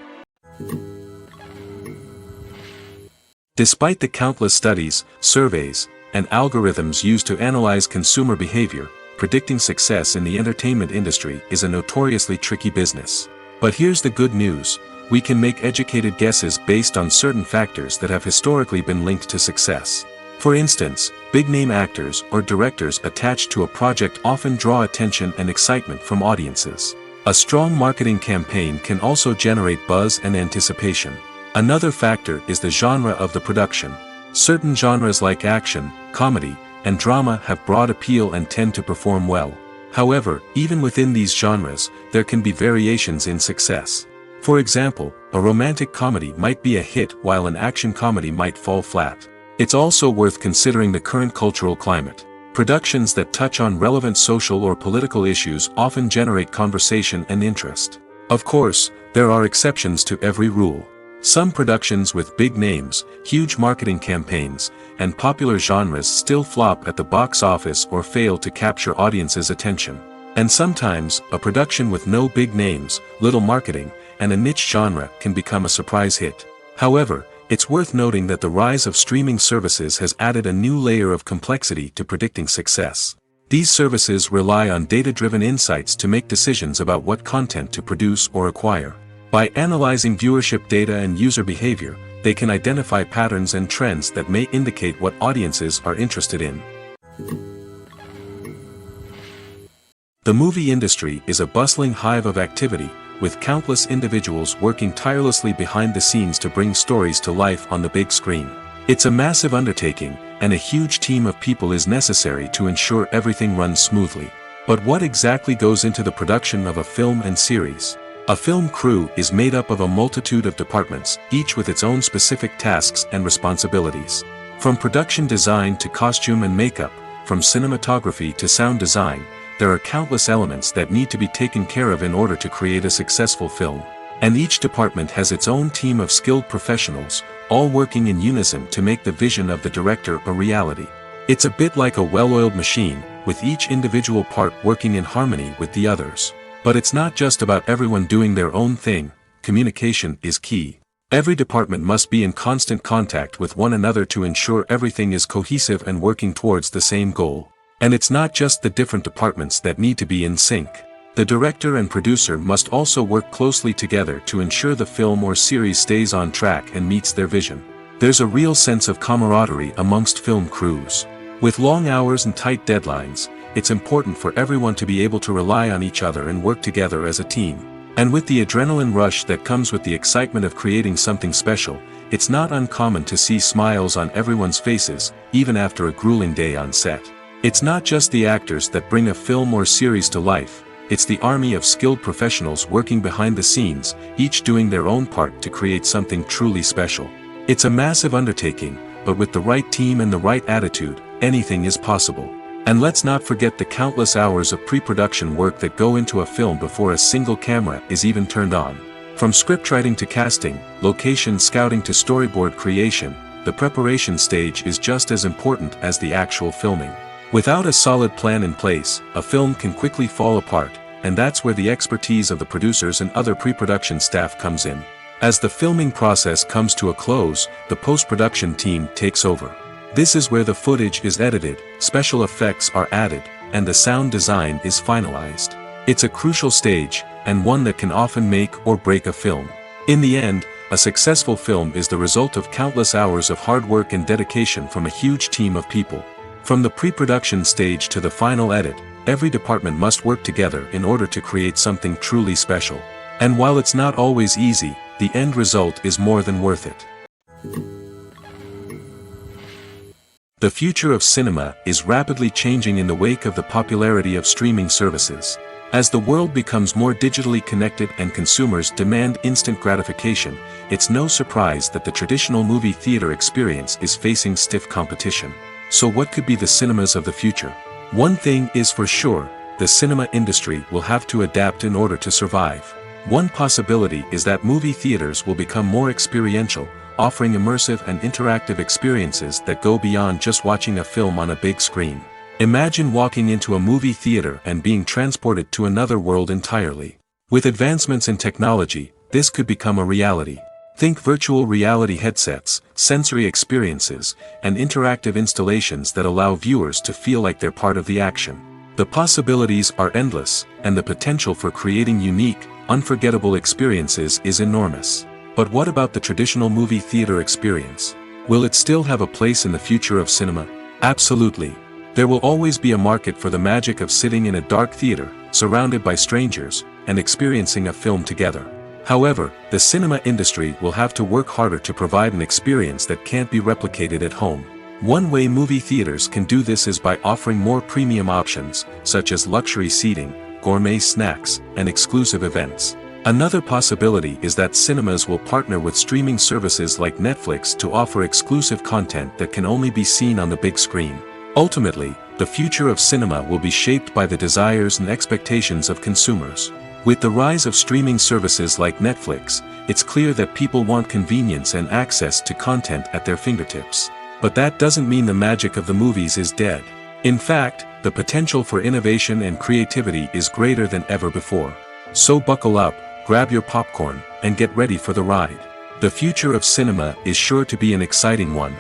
Despite the countless studies, surveys, and algorithms used to analyze consumer behavior, predicting success in the entertainment industry is a notoriously tricky business. But here's the good news: we can make educated guesses based on certain factors that have historically been linked to success. For instance, big-name actors or directors attached to a project often draw attention and excitement from audiences. A strong marketing campaign can also generate buzz and anticipation. Another factor is the genre of the production. Certain genres like action, comedy, and drama have broad appeal and tend to perform well. However, even within these genres, there can be variations in success. For example, a romantic comedy might be a hit while an action comedy might fall flat. It's also worth considering the current cultural climate. Productions that touch on relevant social or political issues often generate conversation and interest. Of course, there are exceptions to every rule. Some productions with big names, huge marketing campaigns, and popular genres still flop at the box office or fail to capture audiences' attention. And sometimes, a production with no big names, little marketing, and a niche genre can become a surprise hit. However, it's worth noting that the rise of streaming services has added a new layer of complexity to predicting success. These services rely on data-driven insights to make decisions about what content to produce or acquire. By analyzing viewership data and user behavior, they can identify patterns and trends that may indicate what audiences are interested in. The movie industry is a bustling hive of activity, with countless individuals working tirelessly behind the scenes to bring stories to life on the big screen. It's a massive undertaking, and a huge team of people is necessary to ensure everything runs smoothly. But what exactly goes into the production of a film and series? A film crew is made up of a multitude of departments, each with its own specific tasks and responsibilities. From production design to costume and makeup, from cinematography to sound design, there are countless elements that need to be taken care of in order to create a successful film. And each department has its own team of skilled professionals, all working in unison to make the vision of the director a reality. It's a bit like a well-oiled machine, with each individual part working in harmony with the others. But it's not just about everyone doing their own thing. Communication is key. Every department must be in constant contact with one another to ensure everything is cohesive and working towards the same goal. And it's not just the different departments that need to be in sync. The director and producer must also work closely together to ensure the film or series stays on track and meets their vision. There's a real sense of camaraderie amongst film crews. With long hours and tight deadlines, it's important for everyone to be able to rely on each other and work together as a team. And with the adrenaline rush that comes with the excitement of creating something special, it's not uncommon to see smiles on everyone's faces, even after a grueling day on set. It's not just the actors that bring a film or series to life, it's the army of skilled professionals working behind the scenes, each doing their own part to create something truly special. It's a massive undertaking, but with the right team and the right attitude, anything is possible. And let's not forget the countless hours of pre-production work that go into a film before a single camera is even turned on. From scriptwriting to casting, location scouting to storyboard creation, the preparation stage is just as important as the actual filming. Without a solid plan in place, a film can quickly fall apart, and that's where the expertise of the producers and other pre-production staff comes in. As the filming process comes to a close, the post-production team takes over. This is where the footage is edited, special effects are added, and the sound design is finalized. It's a crucial stage, and one that can often make or break a film. In the end, a successful film is the result of countless hours of hard work and dedication from a huge team of people. From the pre-production stage to the final edit, every department must work together in order to create something truly special. And while it's not always easy, the end result is more than worth it. The future of cinema is rapidly changing in the wake of the popularity of streaming services. As the world becomes more digitally connected and consumers demand instant gratification, it's no surprise that the traditional movie theater experience is facing stiff competition. So what could be the cinemas of the future? One thing is for sure, the cinema industry will have to adapt in order to survive. One possibility is that movie theaters will become more experiential, offering immersive and interactive experiences that go beyond just watching a film on a big screen. Imagine walking into a movie theater and being transported to another world entirely. With advancements in technology, this could become a reality. Think virtual reality headsets, sensory experiences, and interactive installations that allow viewers to feel like they're part of the action. The possibilities are endless, and the potential for creating unique, unforgettable experiences is enormous. But what about the traditional movie theater experience? Will it still have a place in the future of cinema? Absolutely. There will always be a market for the magic of sitting in a dark theater, surrounded by strangers, and experiencing a film together. However, the cinema industry will have to work harder to provide an experience that can't be replicated at home. One way movie theaters can do this is by offering more premium options, such as luxury seating, gourmet snacks, and exclusive events. Another possibility is that cinemas will partner with streaming services like Netflix to offer exclusive content that can only be seen on the big screen. Ultimately, the future of cinema will be shaped by the desires and expectations of consumers. With the rise of streaming services like Netflix, it's clear that people want convenience and access to content at their fingertips. But that doesn't mean the magic of the movies is dead. In fact, the potential for innovation and creativity is greater than ever before. So buckle up, grab your popcorn, and get ready for the ride. The future of cinema is sure to be an exciting one.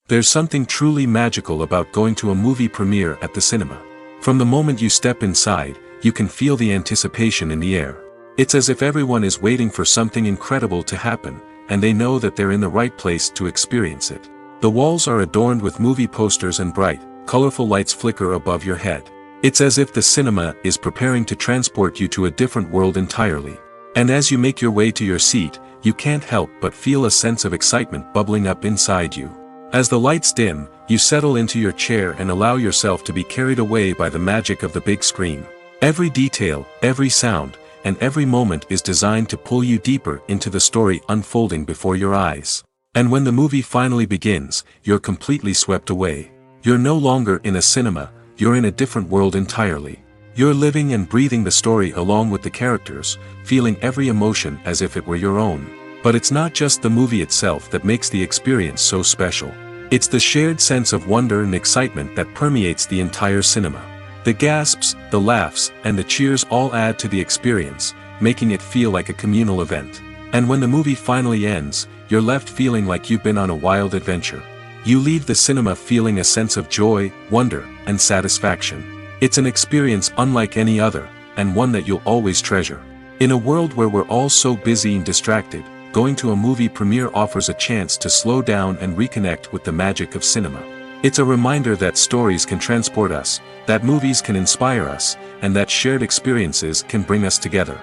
There's something truly magical about going to a movie premiere at the cinema. From the moment you step inside, you can feel the anticipation in the air. It's as if everyone is waiting for something incredible to happen, and they know that they're in the right place to experience it. The walls are adorned with movie posters and bright, colorful lights flicker above your head. It's as if the cinema is preparing to transport you to a different world entirely. And as you make your way to your seat, you can't help but feel a sense of excitement bubbling up inside you. As the lights dim, you settle into your chair and allow yourself to be carried away by the magic of the big screen. Every detail, every sound, and every moment is designed to pull you deeper into the story unfolding before your eyes. And when the movie finally begins, you're completely swept away. You're no longer in a cinema, you're in a different world entirely. You're living and breathing the story along with the characters, feeling every emotion as if it were your own. But it's not just the movie itself that makes the experience so special. It's the shared sense of wonder and excitement that permeates the entire cinema. The gasps, the laughs, and the cheers all add to the experience, making it feel like a communal event. And when the movie finally ends, you're left feeling like you've been on a wild adventure. You leave the cinema feeling a sense of joy, wonder, and satisfaction. It's an experience unlike any other, and one that you'll always treasure. In a world where we're all so busy and distracted, going to a movie premiere offers a chance to slow down and reconnect with the magic of cinema. It's a reminder that stories can transport us, that movies can inspire us, and that shared experiences can bring us together.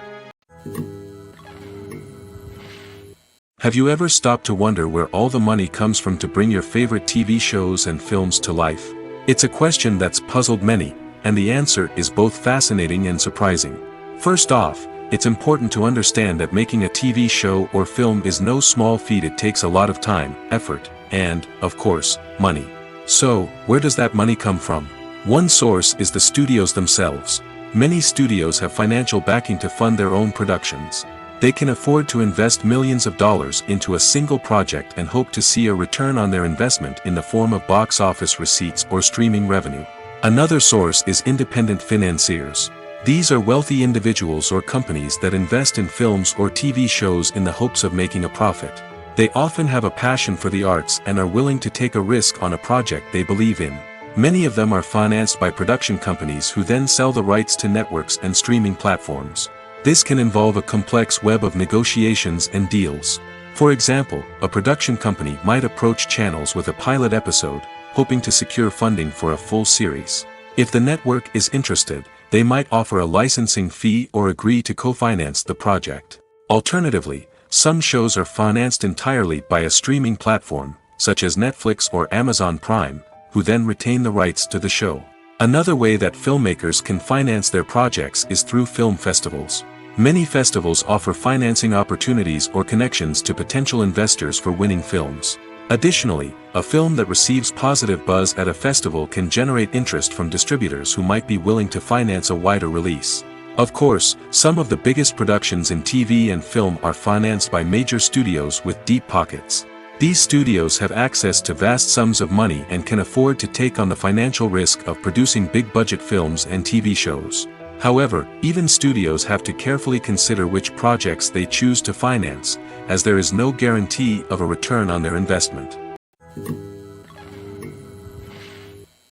Have you ever stopped to wonder where all the money comes from to bring your favorite TV shows and films to life? It's a question that's puzzled many, and the answer is both fascinating and surprising. First off, it's important to understand that making a TV show or film is no small feat. It takes a lot of time, effort, and, of course, money. So, where does that money come from? One source is the studios themselves. Many studios have financial backing to fund their own productions. They can afford to invest millions of dollars into a single project and hope to see a return on their investment in the form of box office receipts or streaming revenue. Another source is independent financiers. These are wealthy individuals or companies that invest in films or TV shows in the hopes of making a profit. They often have a passion for the arts and are willing to take a risk on a project they believe in. Many of them are financed by production companies who then sell the rights to networks and streaming platforms. This can involve a complex web of negotiations and deals. For example, a production company might approach channels with a pilot episode, hoping to secure funding for a full series. If the network is interested, they might offer a licensing fee or agree to co-finance the project. Alternatively, some shows are financed entirely by a streaming platform, such as Netflix or Amazon Prime, who then retain the rights to the show. Another way that filmmakers can finance their projects is through film festivals. Many festivals offer financing opportunities or connections to potential investors for winning films. Additionally, a film that receives positive buzz at a festival can generate interest from distributors who might be willing to finance a wider release. Of course, some of the biggest productions in TV and film are financed by major studios with deep pockets. These studios have access to vast sums of money and can afford to take on the financial risk of producing big-budget films and TV shows. However, even studios have to carefully consider which projects they choose to finance, as there is no guarantee of a return on their investment.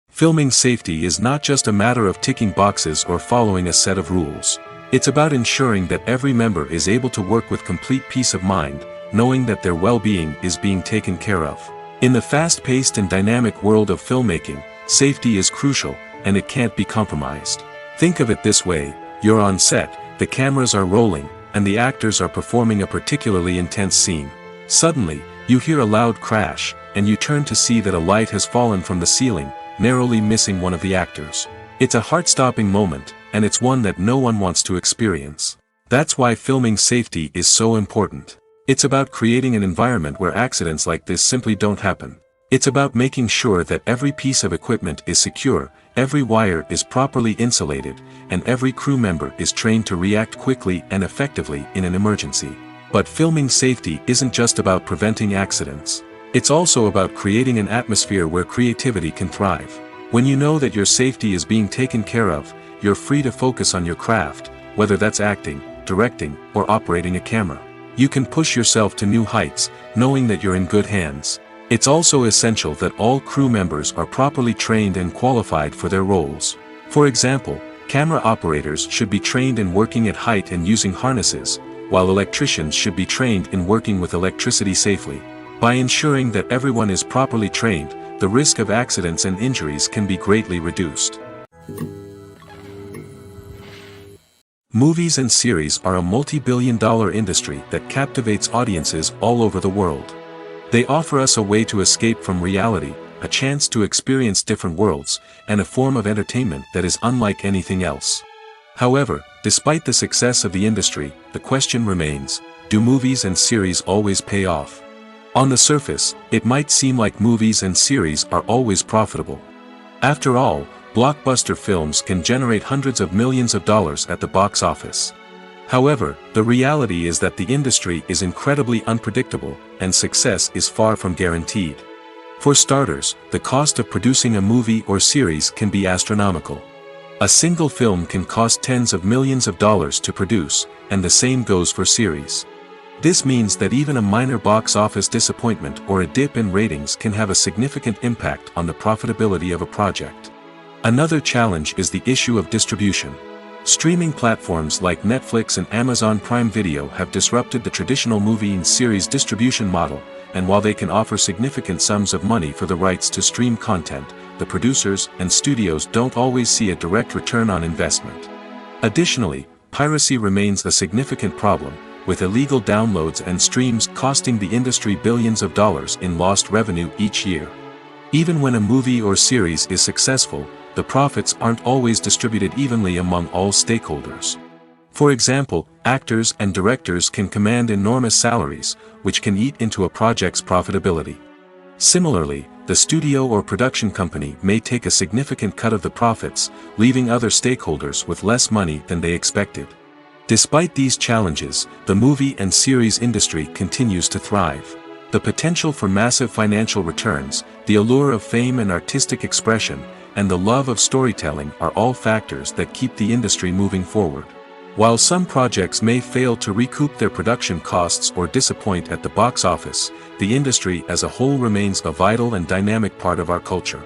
Filming safety is not just a matter of ticking boxes or following a set of rules. It's about ensuring that every member is able to work with complete peace of mind, knowing that their well-being is being taken care of. In the fast-paced and dynamic world of filmmaking, safety is crucial, and it can't be compromised. Think of it this way: you're on set, the cameras are rolling, and the actors are performing a particularly intense scene. Suddenly, you hear a loud crash, and you turn to see that a light has fallen from the ceiling, narrowly missing one of the actors. It's a heart-stopping moment, and it's one that no one wants to experience. That's why filming safety is so important. It's about creating an environment where accidents like this simply don't happen. It's about making sure that every piece of equipment is secure, every wire is properly insulated, and every crew member is trained to react quickly and effectively in an emergency. But filming safety isn't just about preventing accidents. It's also about creating an atmosphere where creativity can thrive. When you know that your safety is being taken care of, you're free to focus on your craft, whether that's acting, directing, or operating a camera. You can push yourself to new heights, knowing that you're in good hands. It's also essential that all crew members are properly trained and qualified for their roles. For example, camera operators should be trained in working at height and using harnesses, while electricians should be trained in working with electricity safely. By ensuring that everyone is properly trained, the risk of accidents and injuries can be greatly reduced. Movies and series are a multi-billion-dollar industry that captivates audiences all over the world. They offer us a way to escape from reality, a chance to experience different worlds, and a form of entertainment that is unlike anything else. However, despite the success of the industry, the question remains, do movies and series always pay off? On the surface, it might seem like movies and series are always profitable. After all, blockbuster films can generate hundreds of millions of dollars at the box office. However, the reality is that the industry is incredibly unpredictable, and success is far from guaranteed. For starters, the cost of producing a movie or series can be astronomical. A single film can cost tens of millions of dollars to produce, and the same goes for series. This means that even a minor box office disappointment or a dip in ratings can have a significant impact on the profitability of a project. Another challenge is the issue of distribution. Streaming platforms like Netflix and Amazon Prime Video have disrupted the traditional movie and series distribution model, and while they can offer significant sums of money for the rights to stream content, the producers and studios don't always see a direct return on investment. Additionally, piracy remains a significant problem, with illegal downloads and streams costing the industry billions of dollars in lost revenue each year. Even when a movie or series is successful, the profits aren't always distributed evenly among all stakeholders. For example, actors and directors can command enormous salaries, which can eat into a project's profitability. Similarly, the studio or production company may take a significant cut of the profits, leaving other stakeholders with less money than they expected. Despite these challenges, the movie and series industry continues to thrive. The potential for massive financial returns, the allure of fame and artistic expression, and the love of storytelling are all factors that keep the industry moving forward. While some projects may fail to recoup their production costs or disappoint at the box office, the industry as a whole remains a vital and dynamic part of our culture.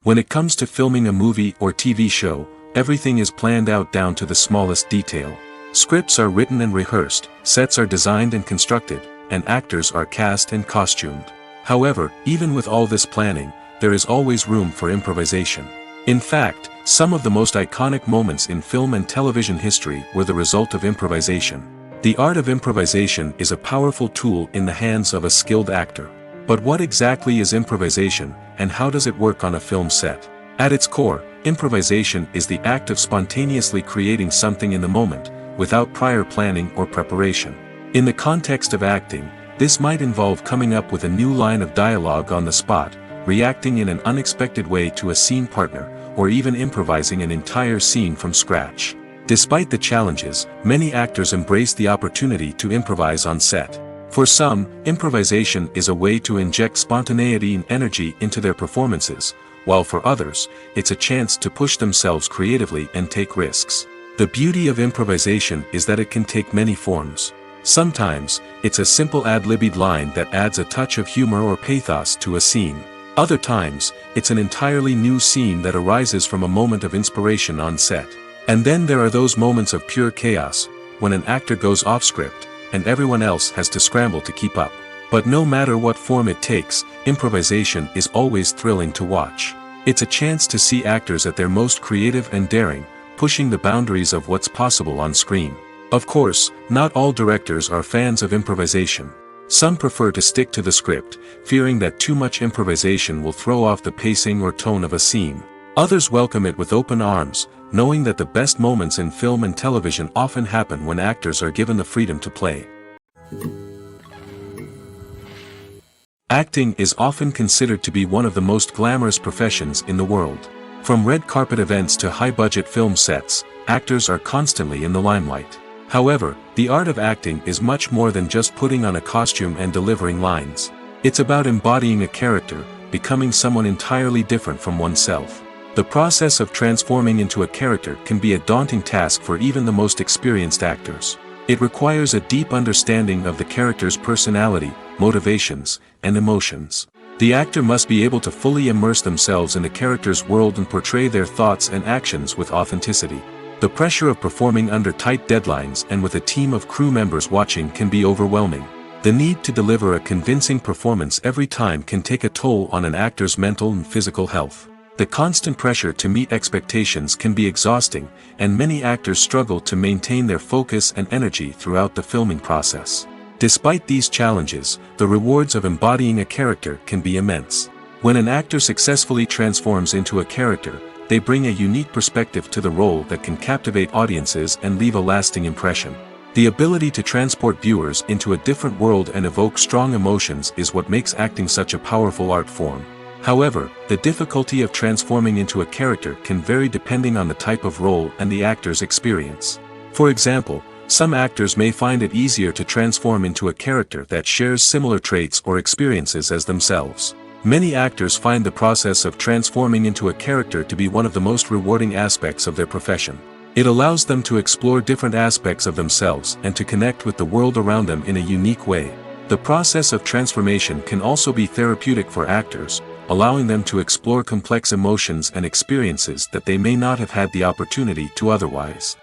When it comes to filming a movie or TV show, everything is planned out down to the smallest detail. Scripts are written and rehearsed, sets are designed and constructed, and actors are cast and costumed. However, even with all this planning, there is always room for improvisation. In fact, some of the most iconic moments in film and television history were the result of improvisation. The art of improvisation is a powerful tool in the hands of a skilled actor. But what exactly is improvisation, and how does it work on a film set? At its core, improvisation is the act of spontaneously creating something in the moment, without prior planning or preparation. In the context of acting, this might involve coming up with a new line of dialogue on the spot, reacting in an unexpected way to a scene partner, or even improvising an entire scene from scratch. Despite the challenges, many actors embrace the opportunity to improvise on set. For some, improvisation is a way to inject spontaneity and energy into their performances, while for others, it's a chance to push themselves creatively and take risks. The beauty of improvisation is that it can take many forms. Sometimes, it's a simple ad-libbed line that adds a touch of humor or pathos to a scene. Other times, it's an entirely new scene that arises from a moment of inspiration on set. And then there are those moments of pure chaos, when an actor goes off script, and everyone else has to scramble to keep up. But no matter what form it takes, improvisation is always thrilling to watch. It's a chance to see actors at their most creative and daring, pushing the boundaries of what's possible on screen. Of course, not all directors are fans of improvisation. Some prefer to stick to the script, fearing that too much improvisation will throw off the pacing or tone of a scene. Others welcome it with open arms, knowing that the best moments in film and television often happen when actors are given the freedom to play. Acting is often considered to be one of the most glamorous professions in the world. From red carpet events to high-budget film sets, actors are constantly in the limelight. However, the art of acting is much more than just putting on a costume and delivering lines. It's about embodying a character, becoming someone entirely different from oneself. The process of transforming into a character can be a daunting task for even the most experienced actors. It requires a deep understanding of the character's personality, motivations, and emotions. The actor must be able to fully immerse themselves in the character's world and portray their thoughts and actions with authenticity. The pressure of performing under tight deadlines and with a team of crew members watching can be overwhelming. The need to deliver a convincing performance every time can take a toll on an actor's mental and physical health. The constant pressure to meet expectations can be exhausting, and many actors struggle to maintain their focus and energy throughout the filming process. Despite these challenges, the rewards of embodying a character can be immense. When an actor successfully transforms into a character, they bring a unique perspective to the role that can captivate audiences and leave a lasting impression. The ability to transport viewers into a different world and evoke strong emotions is what makes acting such a powerful art form. However, the difficulty of transforming into a character can vary depending on the type of role and the actor's experience. For example, some actors may find it easier to transform into a character that shares similar traits or experiences as themselves. Many actors find the process of transforming into a character to be one of the most rewarding aspects of their profession. It allows them to explore different aspects of themselves and to connect with the world around them in a unique way. The process of transformation can also be therapeutic for actors, allowing them to explore complex emotions and experiences that they may not have had the opportunity to otherwise.